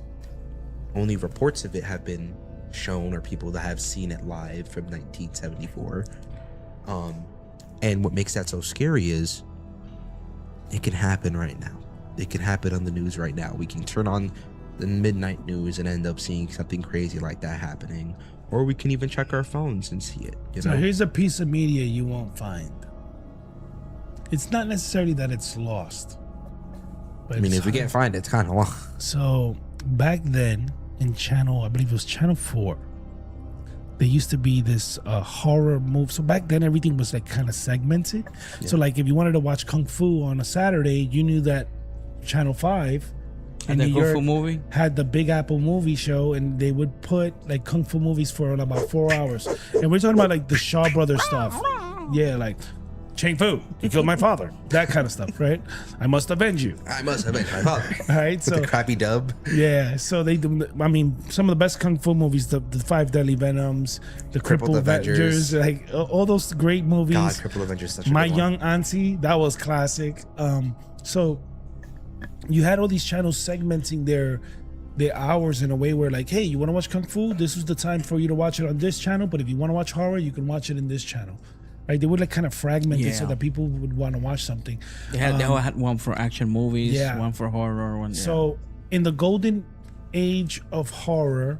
Only reports of it have been shown, or people that have seen it live from 1974. And what makes that so scary is it can happen right now. It can happen on the news right now. We can turn on the midnight news and end up seeing something crazy like that happening. Or we can even check our phones and see it. You So know? here's a piece of media you won't find. It's not necessarily that it's lost. But I mean, it's if we can't find it, it's kind of long. So back then in I believe it was channel 4, there used to be this horror movie. So back then everything was like kind of segmented. Yeah. So like if you wanted to watch Kung Fu on a Saturday, you knew that channel 5 And the Kung Fu movie? had the Big Apple movie show, and they would put like Kung Fu movies for about 4 hours. And we're talking about like the Shaw Brothers stuff. Yeah, like Chang Fu, you killed my father. That kind of stuff, right? I must avenge you. I must have been my father. All right, With so the crappy dub. yeah, so they do. I mean, some of the best kung fu movies, the 5 Deadly Venoms, the Crippled Avengers, like all those great movies. God, Crippled Avengers is such a My good one. Young Auntie, that was classic. So you had all these channels segmenting their hours in a way where, like, hey, you want to watch kung fu? This is the time for you to watch it on this channel. But if you want to watch horror, you can watch it in this channel. Right? They would like kind of fragment it so Yeah. that people would want to watch something. They had one for action movies, yeah. one for horror, one. So in the golden age of horror,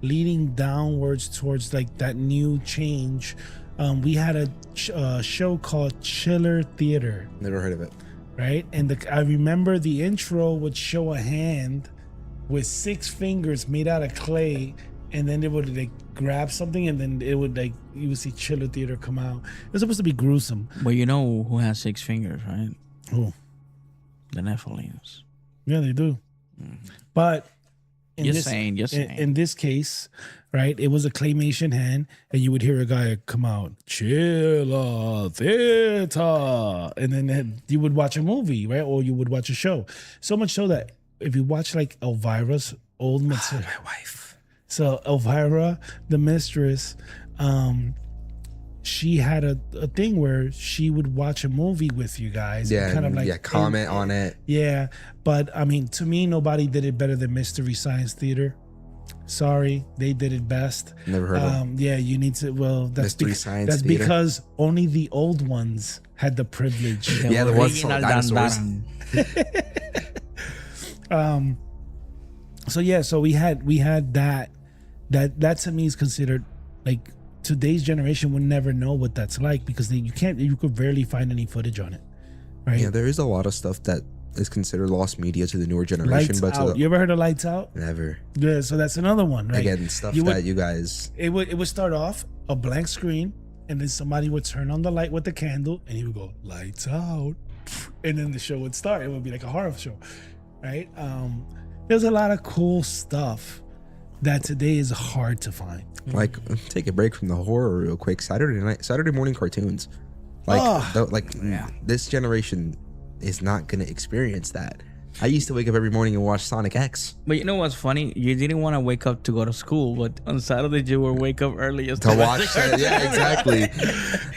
leading downwards towards like that new change, we had a show called Chiller Theater, Never heard of it. right? And I remember the intro would show a hand with 6 fingers made out of clay, and then they would like grab something, and then it would like you would see Chiller Theater come out. It was supposed to be gruesome. But you know who has 6 fingers, right? Oh, The Nephilims. yeah, they do. But in Just saying. in this case, right, it was a claymation hand, and you would hear a guy come out, Chiller Theater, and then you would watch a movie, right, or you would watch a show. So much so that if you watch like Elvira's old material, My wife. so Elvira, the mistress, she had a thing where she would watch a movie with you guys. Yeah, and kind of like comment on it. Yeah, but I mean, to me, nobody did it better than Mystery Science Theater. Sorry, they did it best. Never heard of it. Yeah, you need to. Well, that's Mystery Science that's Theater? because only the old ones had the privilege. Yeah, the ones original with dinosaurs. Dandaran. So yeah, so we had that to me is considered like today's generation would never know what that's like because you could barely find any footage on it, right? Yeah, there is a lot of stuff that is considered lost media to the newer generation, Lights but to Out. the, You ever heard of Lights Out? never. Yeah, so that's another one, right? Again, stuff You would- that you guys. It would start off a blank screen, and then somebody would turn on the light with the candle, and he would go Lights Out, and then the show would start. It would be like a horror show, right? There's a lot of cool stuff that today is hard to find. Like, take a break from the horror real quick. Saturday morning cartoons. Like, Ah. this generation is not gonna experience that. I used to wake up every morning and watch Sonic X But you know what's funny? You didn't want to wake up to go to school, but on Saturday you would wake up early just to watch that. Yeah, exactly.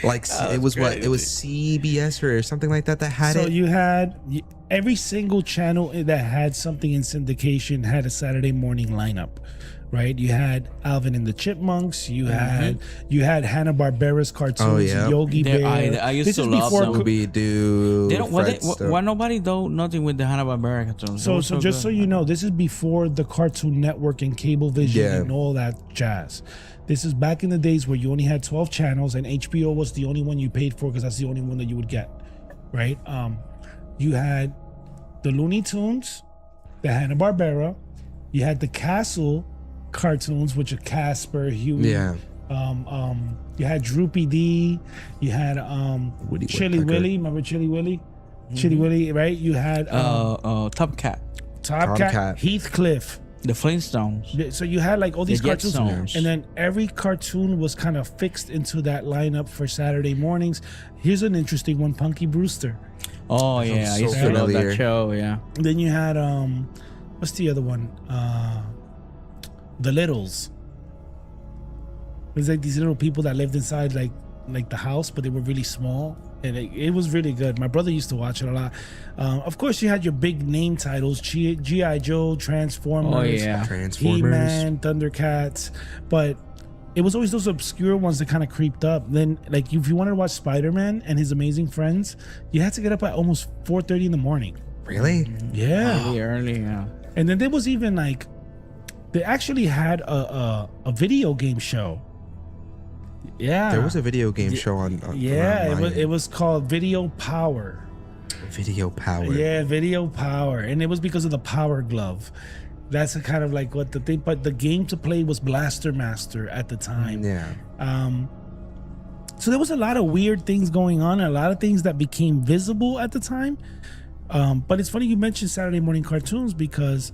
Like it was what? crazy. It was CBS or something like that had So it. you had every single channel that had something in syndication had a Saturday morning lineup, right? You had Alvin and the Chipmunks. You had Hanna-Barbera's cartoons. Oh, yeah. Yogi There- Bear. I used This to is love before them. Scooby-Doo. They don't. Fred Astaire. Why nobody do nothing with the Hanna-Barbera cartoons? They So, were so just so good. you know, this is before the Cartoon Network and Cablevision Yeah. and all that jazz. This is back in the days where you only had 12 channels and HBO was the only one you paid for because that's the only one that you would get, right? You had the Looney Tunes, the Hanna-Barbera, you had the Castle cartoons, which are Casper, Huey. Yeah. You had Droopy D. You had Woody Chili Woodpecker. Willy. Remember Chili Willy? Chili Willy, right? You had Top Cat, Top Tomcat. Cat, Heathcliff. the Flintstones. So you had like all these The cartoons, Jetsons. and then every cartoon was kind of fixed into that lineup for Saturday mornings. Here's an interesting one: Punky Brewster. Oh yeah, I so used to love familiar. that show. Yeah. Then you had what's the other one? The Littles. It was like these little people that lived inside like the house, but they were really small, and it was really good. My brother used to watch it a lot. Of course, you had your big name titles: G.I. Joe, Transformers, Oh yeah. Transformers. He-Man, Thundercats, but it was always those obscure ones that kind of creeped up. Then, like, if you wanted to watch Spider-Man and His Amazing Friends, you had to get up at almost 4:30 in the morning. Really? Yeah, Really early. Yeah. and then there was even like they actually had a video game show. Yeah, There was a video game show on yeah. around It was called Video Power. Video Power. Yeah, Video Power, and it was because of the Power Glove. That's a kind of like what the thing. But the game to play was Blaster Master at the time. Yeah. So there was a lot of weird things going on, and a lot of things that became visible at the time. But it's funny you mentioned Saturday morning cartoons because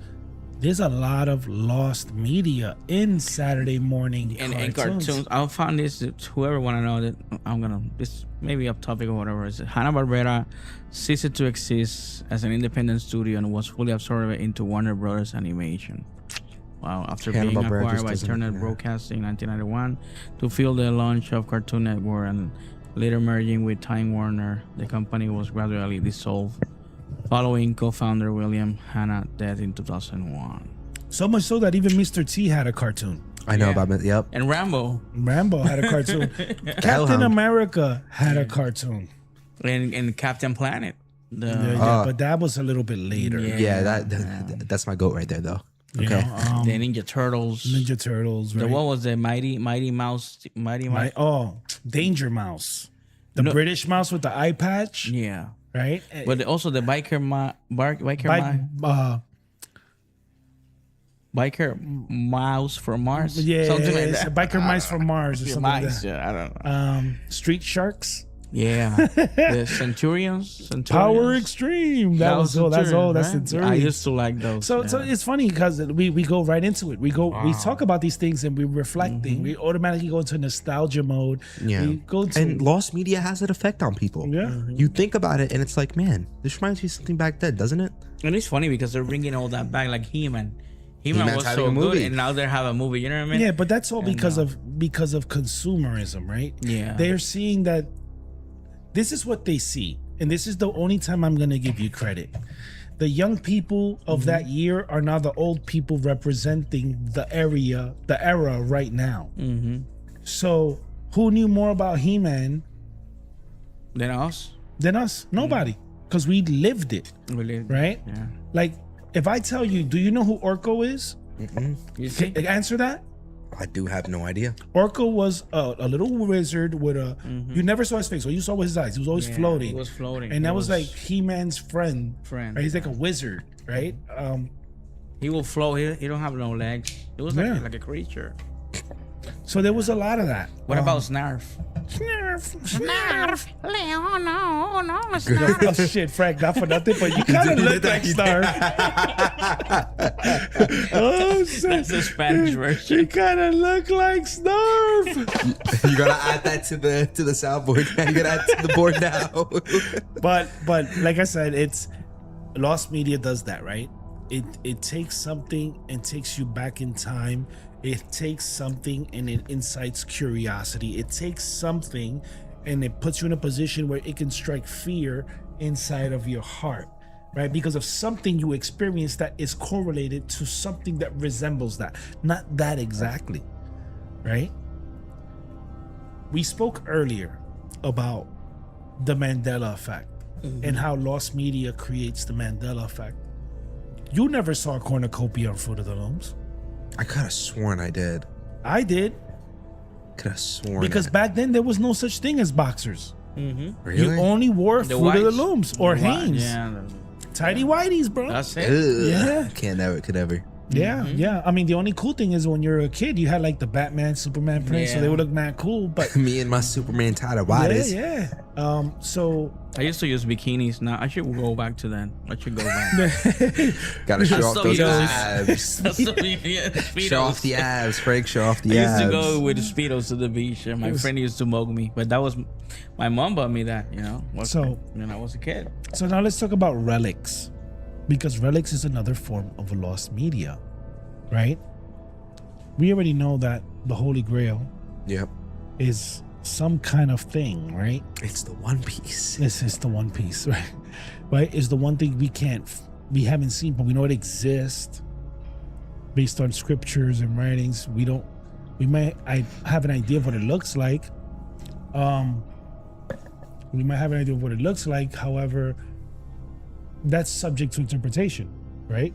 there's a lot of lost media in Saturday morning And cartoons. I found this. Whoever want to know that, I'm gonna. This maybe off topic or whatever. Is Hanna-Barbera ceased to exist as an independent studio and was fully absorbed into Warner Brothers Animation. Wow! After being Hanna-Barbera acquired just by doesn't- Turner yeah. Broadcasting in 1991 to fuel the launch of Cartoon Network and later merging with Time Warner, the company was gradually dissolved following co-founder William Hanna death in 2001. So much so that even Mr. T had a cartoon. I know Yeah. about it. Yep. And Rambo Rambo had a cartoon. Captain Hellhound. America had a cartoon. and Captain Planet. The Yeah, but that was a little bit later. Yeah, that's my goat right there, though. You Okay. know, the Ninja Turtles. Ninja Turtles. The Right? what was the Mighty Mouse? Danger Mouse. The No. British mouse with the eye patch. Yeah. Right? But also the biker mouse from Mars. Yeah, something like it's that. a Biker Mice from Mars or Yeah, something like mice, that. yeah, I don't know. Street Sharks. Yeah, the Centurions. Power Extreme. That was all. That's all. That's Centurions, the right? I used to like those. So yeah. so it's funny because we go right into it. We talk about these things and we reflecting. We automatically go into nostalgia mode. Yeah. We go to And lost media has an effect on people. Yeah. You think about it and it's like, man, this reminds me of something back then, doesn't it? And it's funny because they're bringing all that back, like He-Man. He-Man He-Man's was having so a good, movie. and now they have a movie. You know what I mean? yeah, but that's all because of consumerism, right? Yeah. They're seeing that this is what they see, and this is the only time I'm going to give you credit. The young people of that year are now the old people representing the era right now. Mm-hmm. So who knew more about He-Man Then us. than us? Nobody, because we lived it, Really? right? Yeah. Like, if I tell you, do you know who Orko is? You see? Answer that. I do have no idea. Orko was a little wizard with a. You never saw his face. All you saw was his eyes. He was always Yeah, floating. he was floating. and He that was was- like He-Man's friend. Friend. Right? He's like a wizard, right? He will float. He don't have no legs. It was Yeah. like a creature. So there was a lot of that. What about Snarf? Snarf? Oh shit, Frank! Not for nothing, but you kind of look like Snarf. Oh shit! That's the Spanish You version. kind of look like Snarf. You gotta add that to the soundboard. You gotta add it to the board now. But like I said, it's Lost media does that, right? It takes something and takes you back in time. It takes something and it incites curiosity. It takes something and it puts you in a position where it can strike fear inside of your heart, right? Because of something you experience that is correlated to something that resembles that. Not that exactly, right? We spoke earlier about the Mandela effect and how lost media creates the Mandela effect. You never saw a cornucopia on Fruit of the Looms. I could have sworn I did. I did. Could have sworn Because it. back then there was no such thing as boxers. Really? You only wore The Fruit of the whites. Looms or The white- Hanes. Yeah, Tidy whiteys, bro. that's it. Ugh. Yeah. Can't never. Could never. Yeah, yeah. I mean, the only cool thing is when you're a kid, you had like the Batman, Superman print, so Yeah. they would look mad cool. But Me and my Superman tied yeah, whities. yeah. So I used to use bikinis. Now I should go back to that. I should go back. Gotta show off still those use- abs. That's the- yeah, Speedos. Show off the abs, Frank. Show off I the used abs. to go with the Speedos to the beach, and my friend used to mug me. But that was my mom bought me that, when I was a kid. So now let's talk about relics, because relics is another form of a lost media, right? We already know that the Holy Grail Yep. is some kind of thing, right? It's the One Piece. This is the One Piece, right? Right? Is the one thing we haven't seen, but we know it exists based on scriptures and writings. I have an idea of what it looks like. We might have an idea of what it looks like. However, that's subject to interpretation, right?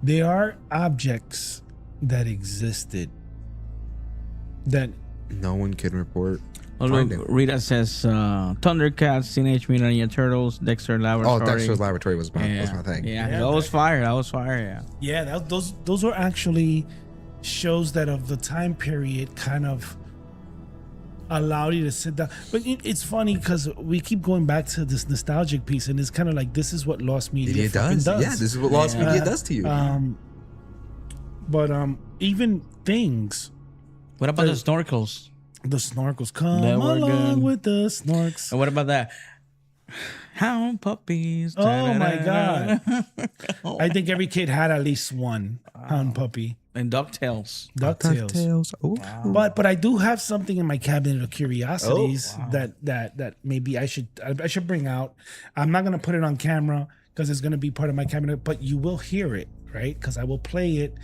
There are objects that existed that No one can report. Oh, Find look, it. Rita says Thundercats, Teenage Mutant Ninja Turtles, Dexter Laboratory. Oh, Dexter's Laboratory was my thing. Yeah, Yeah, that was fire. That was fire. Yeah. Yeah, those were actually shows that of the time period kind of allowed you to sit down. But it's funny because we keep going back to this nostalgic piece, and it's kind of like this is what lost media It fucking does. Yeah, this is what lost Yeah. media does to you. But even things, What about the snorkels? the snorkels come They were along good. with the snorks. And what about that? Hound puppies. Oh my God. Oh. I think every kid had at least one hound puppy. And DuckTales. DuckTales. Oh, But I do have something in my cabinet of curiosities that maybe I should bring out. I'm not gonna put it on camera because it's gonna be part of my cabinet, but you will hear it, right? Because I will play it,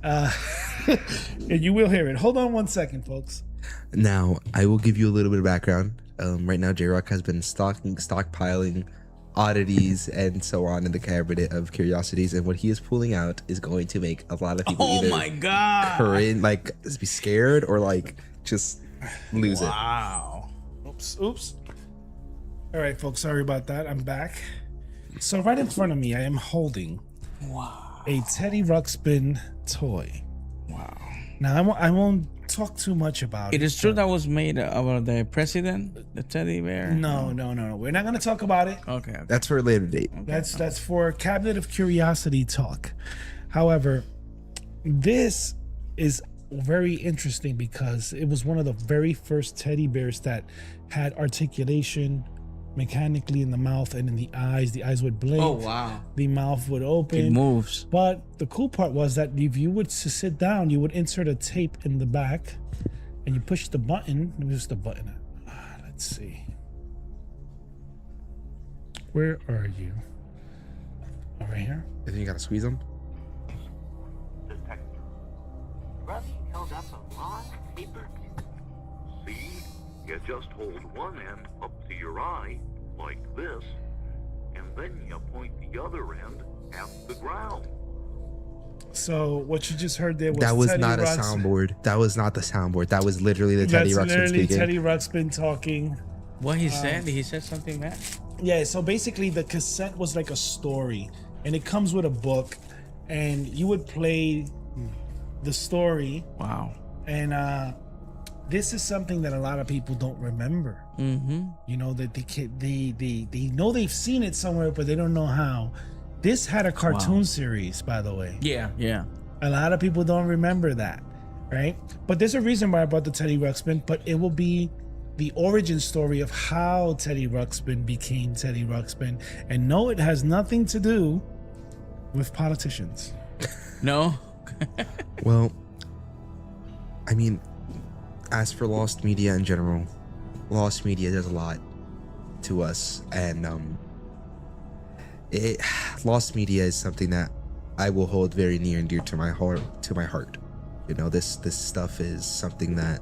and you will hear it. Hold on one second, folks. Now, I will give you a little bit of background. Right now, J-Rock has been stockpiling oddities and so on in the cabinet of curiosities, and what he is pulling out is going to make a lot of people Oh either my God. be scared or just lose it. Wow. Oops. All right, folks. Sorry about that. I'm back. So right in front of me, I am holding a Teddy Ruxpin toy. Wow. Now I won't talk too much about it. It is true that was made about the president, the teddy bear? No. We're not gonna talk about it. Okay. That's for a later date. That's for cabinet of curiosity talk. However, this is very interesting because it was one of the very first teddy bears that had articulation mechanically in the mouth and in the eyes. The eyes would blink. Oh, wow. The mouth would open. It moves. But the cool part was that if you would sit down, you would insert a tape in the back and you push the button. Where's the button? Let's see. Where are you? Over here? And then you gotta squeeze them. Detective. Russ held up a lot of paper. See? You just hold one end up to your eye, like this, and then you point the other end at the ground. So what you just heard there was That was Teddy not a Ruxpin. soundboard. That was not the soundboard. That was literally the Teddy That's Ruxpin literally speaking. Teddy Ruxpin talking. What he said? He said something bad? Yeah, so basically the cassette was like a story, and it comes with a book, and you would play the story, Wow. and this is something that a lot of people don't remember. Mm-hmm. You know that they know they've seen it somewhere, but they don't know how. This had a cartoon series, by the way. Yeah. Yeah. A lot of people don't remember that, right? But there's a reason why I brought the Teddy Ruxpin, but it will be the origin story of how Teddy Ruxpin became Teddy Ruxpin. And no, it has nothing to do with politicians. No. Well, I mean, as for Lost Media in general, Lost Media does a lot to us, and Lost Media is something that I will hold very near and dear to my heart. You know, this stuff is something that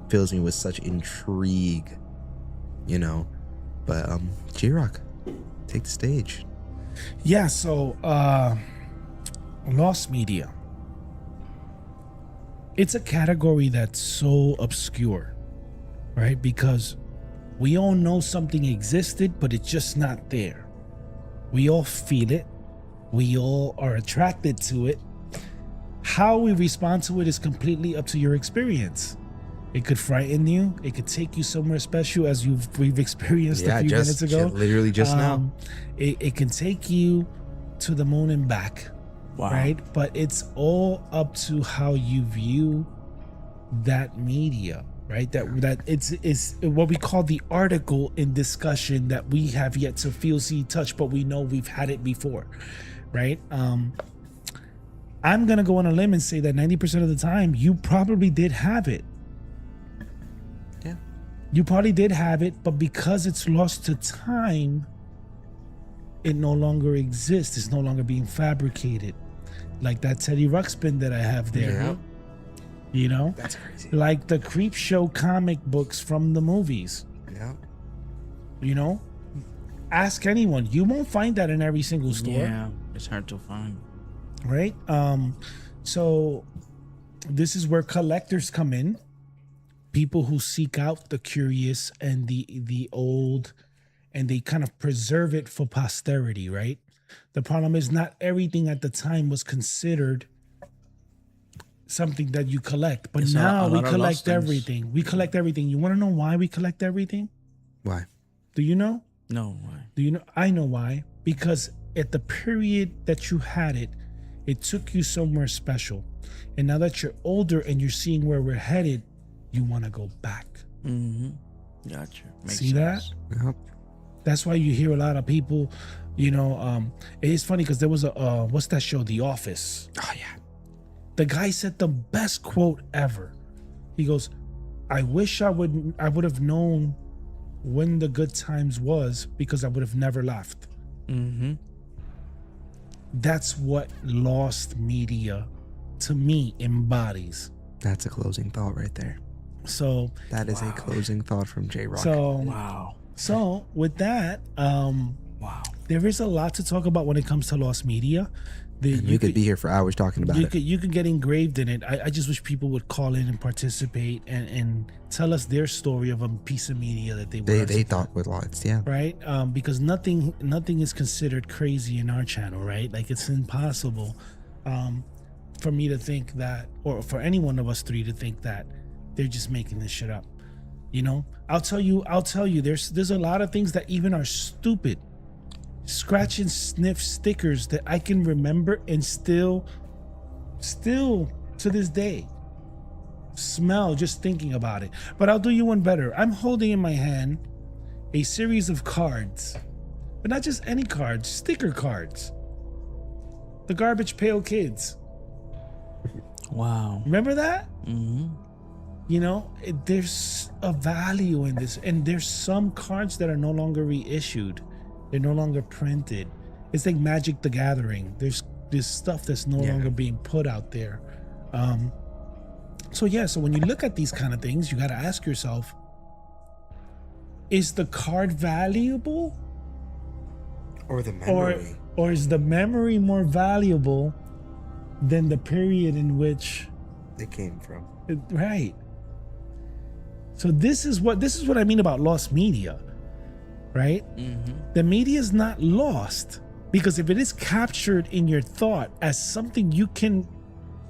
fills me with such intrigue, you know. But J-Rock, take the stage. Yeah, so Lost Media. It's a category that's so obscure, right? Because we all know something existed, but it's just not there. We all feel it. We all are attracted to it. How we respond to it is completely up to your experience. It could frighten you. It could take you somewhere special, as we've experienced a few minutes ago. Literally just now. It can take you to the moon and back. Wow. Right? But it's all up to how you view that media, right? That it's what we call the article in discussion that we have yet to feel, see, touch, but we know we've had it before, right? I'm gonna go on a limb and say that 90% of the time you probably did have it. Yeah. You probably did have it, but because it's lost to time, it no longer exists. It's no longer being fabricated. Like that Teddy Ruxpin that I have there. Yeah. You know? That's crazy. Like the Creep Show comic books from the movies. Yeah. You know? Ask anyone. You won't find that in every single store. Yeah, it's hard to find. Right? So this is where collectors come in. People who seek out the curious and the old, and they kind of preserve it for posterity, right? The problem is not everything at the time was considered something that you collect, but It's now a we lot of collect lost things. everything. We collect everything. You want to know why we collect everything? Why? Do you know? No, why? Do you know? I know why. Because at the period that you had it, it took you somewhere special. And now that you're older and you're seeing where we're headed, you want to go back. Mm-hmm. Gotcha. Makes See that? sense. Yep. That's why you hear a lot of people, you know, it's funny because there was a, what's that show? The Office. Oh yeah. The guy said the best quote ever. He goes, I wish I would have known when the good times was, because I would have never left. Mm-hmm. That's what Lost Media to me embodies. That's a closing thought right there. So That is a closing thought from J-Rock. Wow. So with that, Wow. there is a lot to talk about when it comes to Lost Media. And you could be here for hours talking about it. You could get engraved in it. I just wish people would call in and participate and tell us their story of a piece of media that They thought with lots, yeah. right? Because nothing is considered crazy in our channel, right? Like it's impossible for me to think that, or for any one of us three to think that they're just making this shit up. You know, I'll tell you. There's a lot of things that even are stupid. Scratch and sniff stickers that I can remember and still to this day smell just thinking about it. But I'll do you one better. I'm holding in my hand a series of cards, but not just any cards, sticker cards. The Garbage Pail Kids. Wow. Remember that? Mm-hmm. You know, there's a value in this, and there's some cards that are no longer reissued. They're no longer printed. It's like Magic the Gathering. There's stuff that's no longer being put out there. So when you look at these kind of things, you got to ask yourself, is the card valuable? Or the memory. Or is the memory more valuable than the period in which It came from. right? So this is what I mean about lost media, right? Mm-hmm. The media is not lost, because if it is captured in your thought as something you can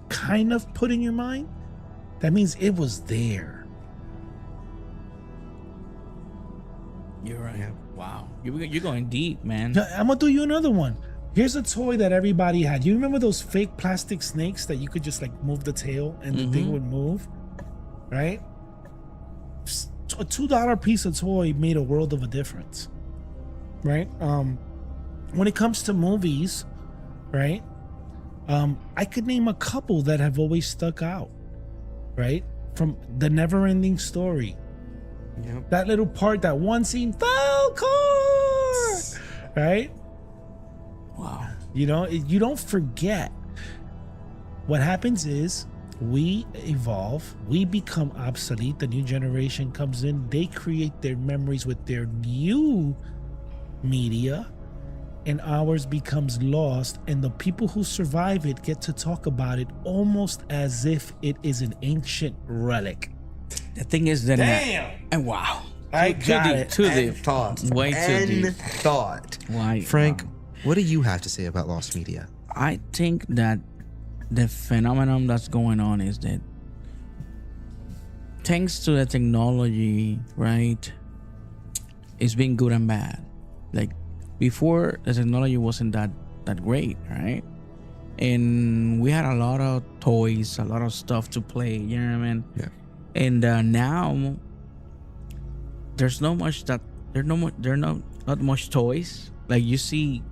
kind of put in your mind, that means it was there. You're right. Yeah. Wow. You're going deep, man. I'm gonna do you another one. Here's a toy that everybody had. You remember those fake plastic snakes that you could just like move the tail and the thing would move, right? a $2 piece of toy made a world of a difference, right? When it comes to movies, right? I could name a couple that have always stuck out, right? From The Never-Ending Story. Yep. That little part, that one scene, Falcor, right? Wow. You know, you don't forget. What happens is we evolve, we become obsolete. The new generation comes in, they create their memories with their new media, and ours becomes lost. And the people who survive it get to talk about it almost as if it is an ancient relic. The thing is that. And wow. I got it. Too deep. Thought. Way too And deep. thought. Why, Frank, wow. what do you have to say about lost media? I think that the phenomenon that's going on is that thanks to the technology, right, it's been good and bad. Like before, the technology wasn't that great, right? And we had a lot of toys, a lot of stuff to play. You know what I mean? Yeah. And now there's not much that not much toys. Like you see,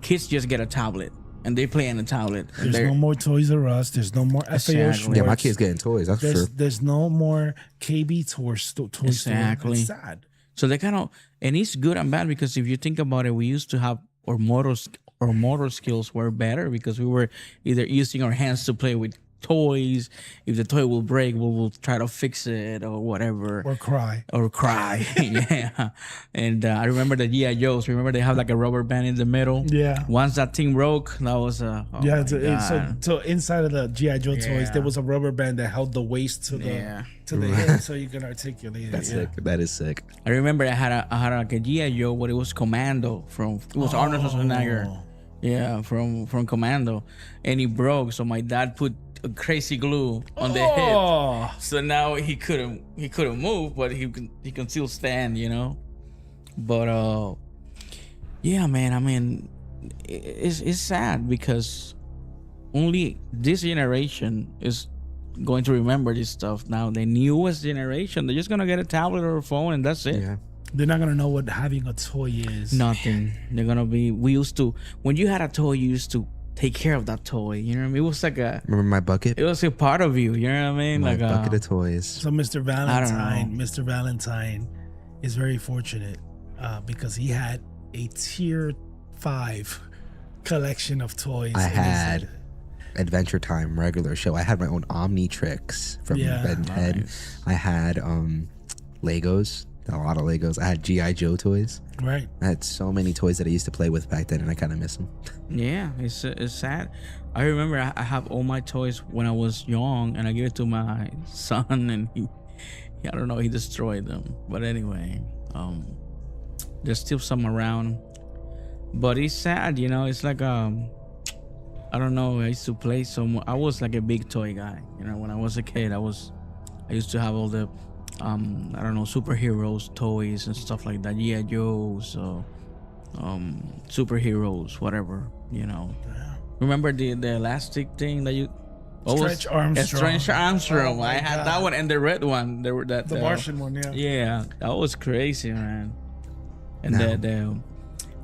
kids just get a tablet and they play on a tablet. And There's no more Toys R Us. There's no more FAO Exactly. Schwartz. Yeah, my kid's getting toys, that's for sure. There's no more KB Toy Store. Exactly. It's sad. So they kind of, and it's good and bad because if you think about it, we used to have our motor skills were better because we were either using our hands to play with toys. If the toy will break, we'll try to fix it or whatever. Or cry. Yeah. And I remember the G.I. Joes. Remember they have like a rubber band in the middle. Yeah. Once that thing broke, that was So inside of the G.I. Joe toys, Yeah. there was a rubber band that held the waist to the Yeah. hip, so you can articulate That's it. Yeah. sick. That is sick. I remember I had like a G.I. Joe, but it was Commando it was Arnold Schwarzenegger. Yeah, from Commando, and he broke. So my dad put a crazy glue on the hip. So now he couldn't move, but he can still stand, you know. But yeah, man. I mean, it's sad because only this generation is going to remember this stuff. Now the newest generation, they're just gonna get a tablet or a phone, and that's it. Yeah. They're not gonna know what having a toy is. Nothing. They're gonna be. We used to. When you had a toy, you used to take care of that toy. You know what I mean? It was like a. Remember my bucket? It was a part of you. You know what I mean? My Like bucket of toys. So Mr. Valentine is very fortunate because he had a tier 5 collection of toys. I in his had head. Adventure Time regular show. I had my own Omnitrix from Yeah. Ben 10. Nice. I had Legos. A lot of Legos. I had G.I. Joe toys. Right. I had so many toys that I used to play with back then, and I kind of miss them. Yeah, it's sad. I remember I have all my toys when I was young, and I gave it to my son, and he I don't know, he destroyed them. But anyway, there's still some around. But it's sad, you know. It's like I don't know. I used to play I was like a big toy guy. You know, when I was a kid, I used to have all the I don't know, superheroes toys and stuff like that. G.I. Joes, superheroes, whatever. You know. Remember the elastic thing that you. Stretch Armstrong. Stretch Armstrong. Oh my I had God. that one and the red one. There were that The Martian one, yeah. Yeah, that was crazy, man. And Now-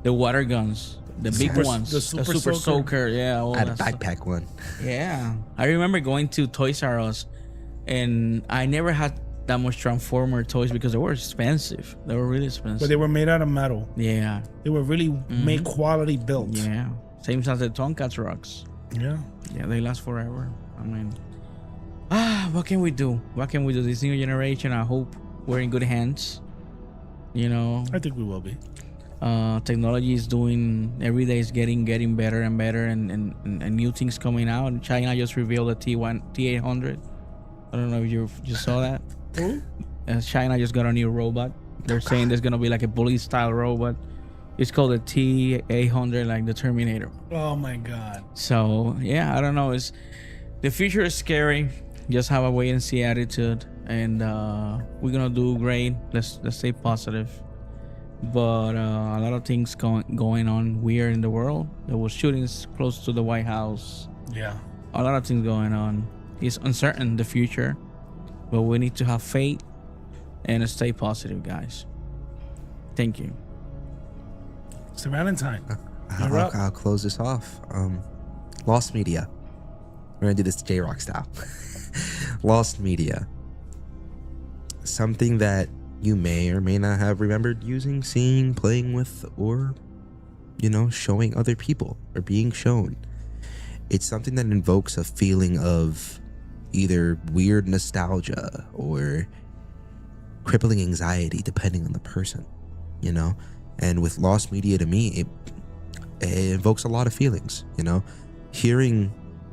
the water guns, the big Super- ones, the the Super super Soaker. soaker. Yeah, all I had a that stuff. backpack one. Yeah, I remember going to Toys R Us, and I never had that much Transformer toys because they were expensive. They were really expensive. But they were made out of metal. Yeah, They were really made quality built. yeah. Same as the Tonka trucks. Yeah. Yeah, they last forever. I mean, what can we do? What can we do? This new generation, I hope we're in good hands. You know, I think we will be. technology is doing every day is getting better and better, and new things coming out. China just revealed the T800. I don't know if you saw that. China just got a new robot. They're saying there's gonna be like a police style robot. It's called the T800, like the Terminator. Oh my God. So yeah, I don't know. The future is scary. Just have a wait and see attitude, and we're gonna do great. Let's stay positive. But a lot of things going on weird in the world. There was shootings close to the White House. Yeah. A lot of things going on. It's uncertain the future, but we need to have faith and stay positive, guys. Thank you. Mr. Valentine, you're up. I'll close this off. Lost media. We're gonna do this J-Rock style. Lost media. Something that you may or may not have remembered using, seeing, playing with, or, showing other people or being shown. It's something that invokes a feeling of either weird nostalgia or crippling anxiety, depending on the person, And with lost media, to me, it invokes a lot of feelings, Hearing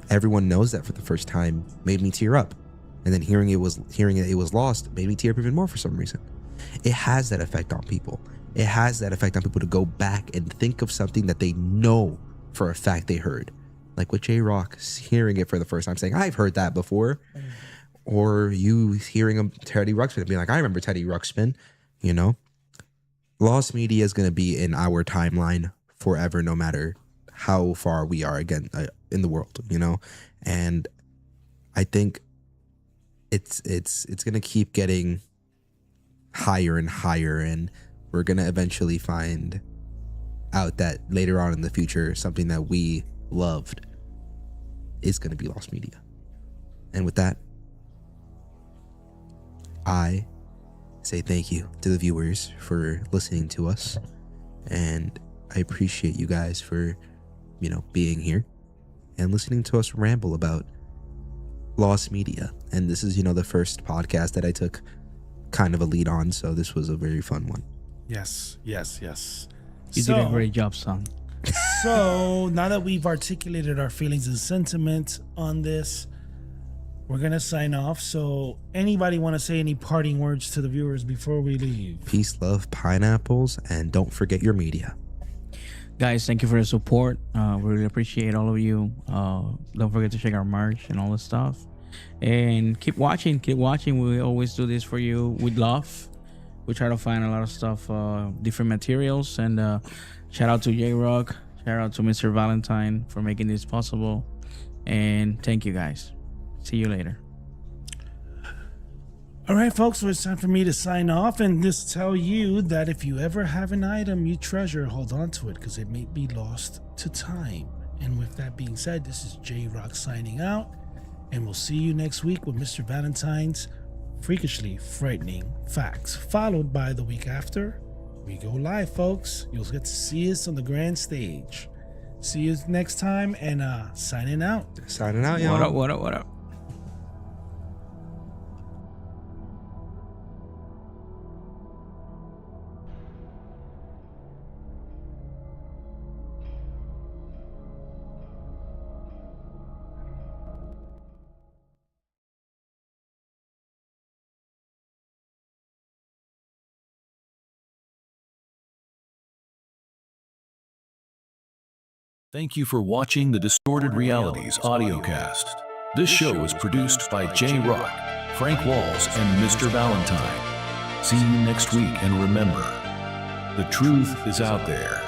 everyone knows that for the first time made me tear up. And then hearing it was lost made me tear up even more for some reason. It has that effect on people. It has that effect on people to go back and think of something that they know for a fact they heard. Like with J-Rock hearing it for the first time saying, I've heard that before. Or you hearing Teddy Ruxpin and being like, I remember Teddy Ruxpin, Lost media is going to be in our timeline forever, no matter how far we are again in the world, And I think it's going to keep getting higher and higher, and we're going to eventually find out that later on in the future, something that we loved is going to be lost media. And with that, I say thank you to the viewers for listening to us, and I appreciate you guys for being here and listening to us ramble about lost media. And this is the first podcast that I took kind of a lead on, so this was a very fun one. Yes. You did a great job, son. So now that we've articulated our feelings and sentiments on this, we're gonna sign off. So anybody want to say any parting words to the viewers before we leave? Peace, love, pineapples, and don't forget your media. Guys, thank you for the support. We really appreciate all of you. Don't forget to check our merch and all this stuff. And keep watching. We always do this for you with love. We try to find a lot of stuff, different materials. And shout out to J-Rock. Shout out to Mr. Valentine for making this possible. And thank you, guys. See you later. All right, folks, so it's time for me to sign off and just tell you that if you ever have an item you treasure, hold on to it because it may be lost to time. And with that being said, this is J-Rock signing out, and we'll see you next week with Mr. Valentine's freakishly frightening facts, followed by the week after we go live, folks. You'll get to see us on the grand stage. See you next time, and signing out. Signing out, y'all. What up? Thank you for watching the Distorted Realities audiocast. This show is produced by J-Rock, Frank Walls, and Mr. Valentine. See you next week, and remember, the truth is out there.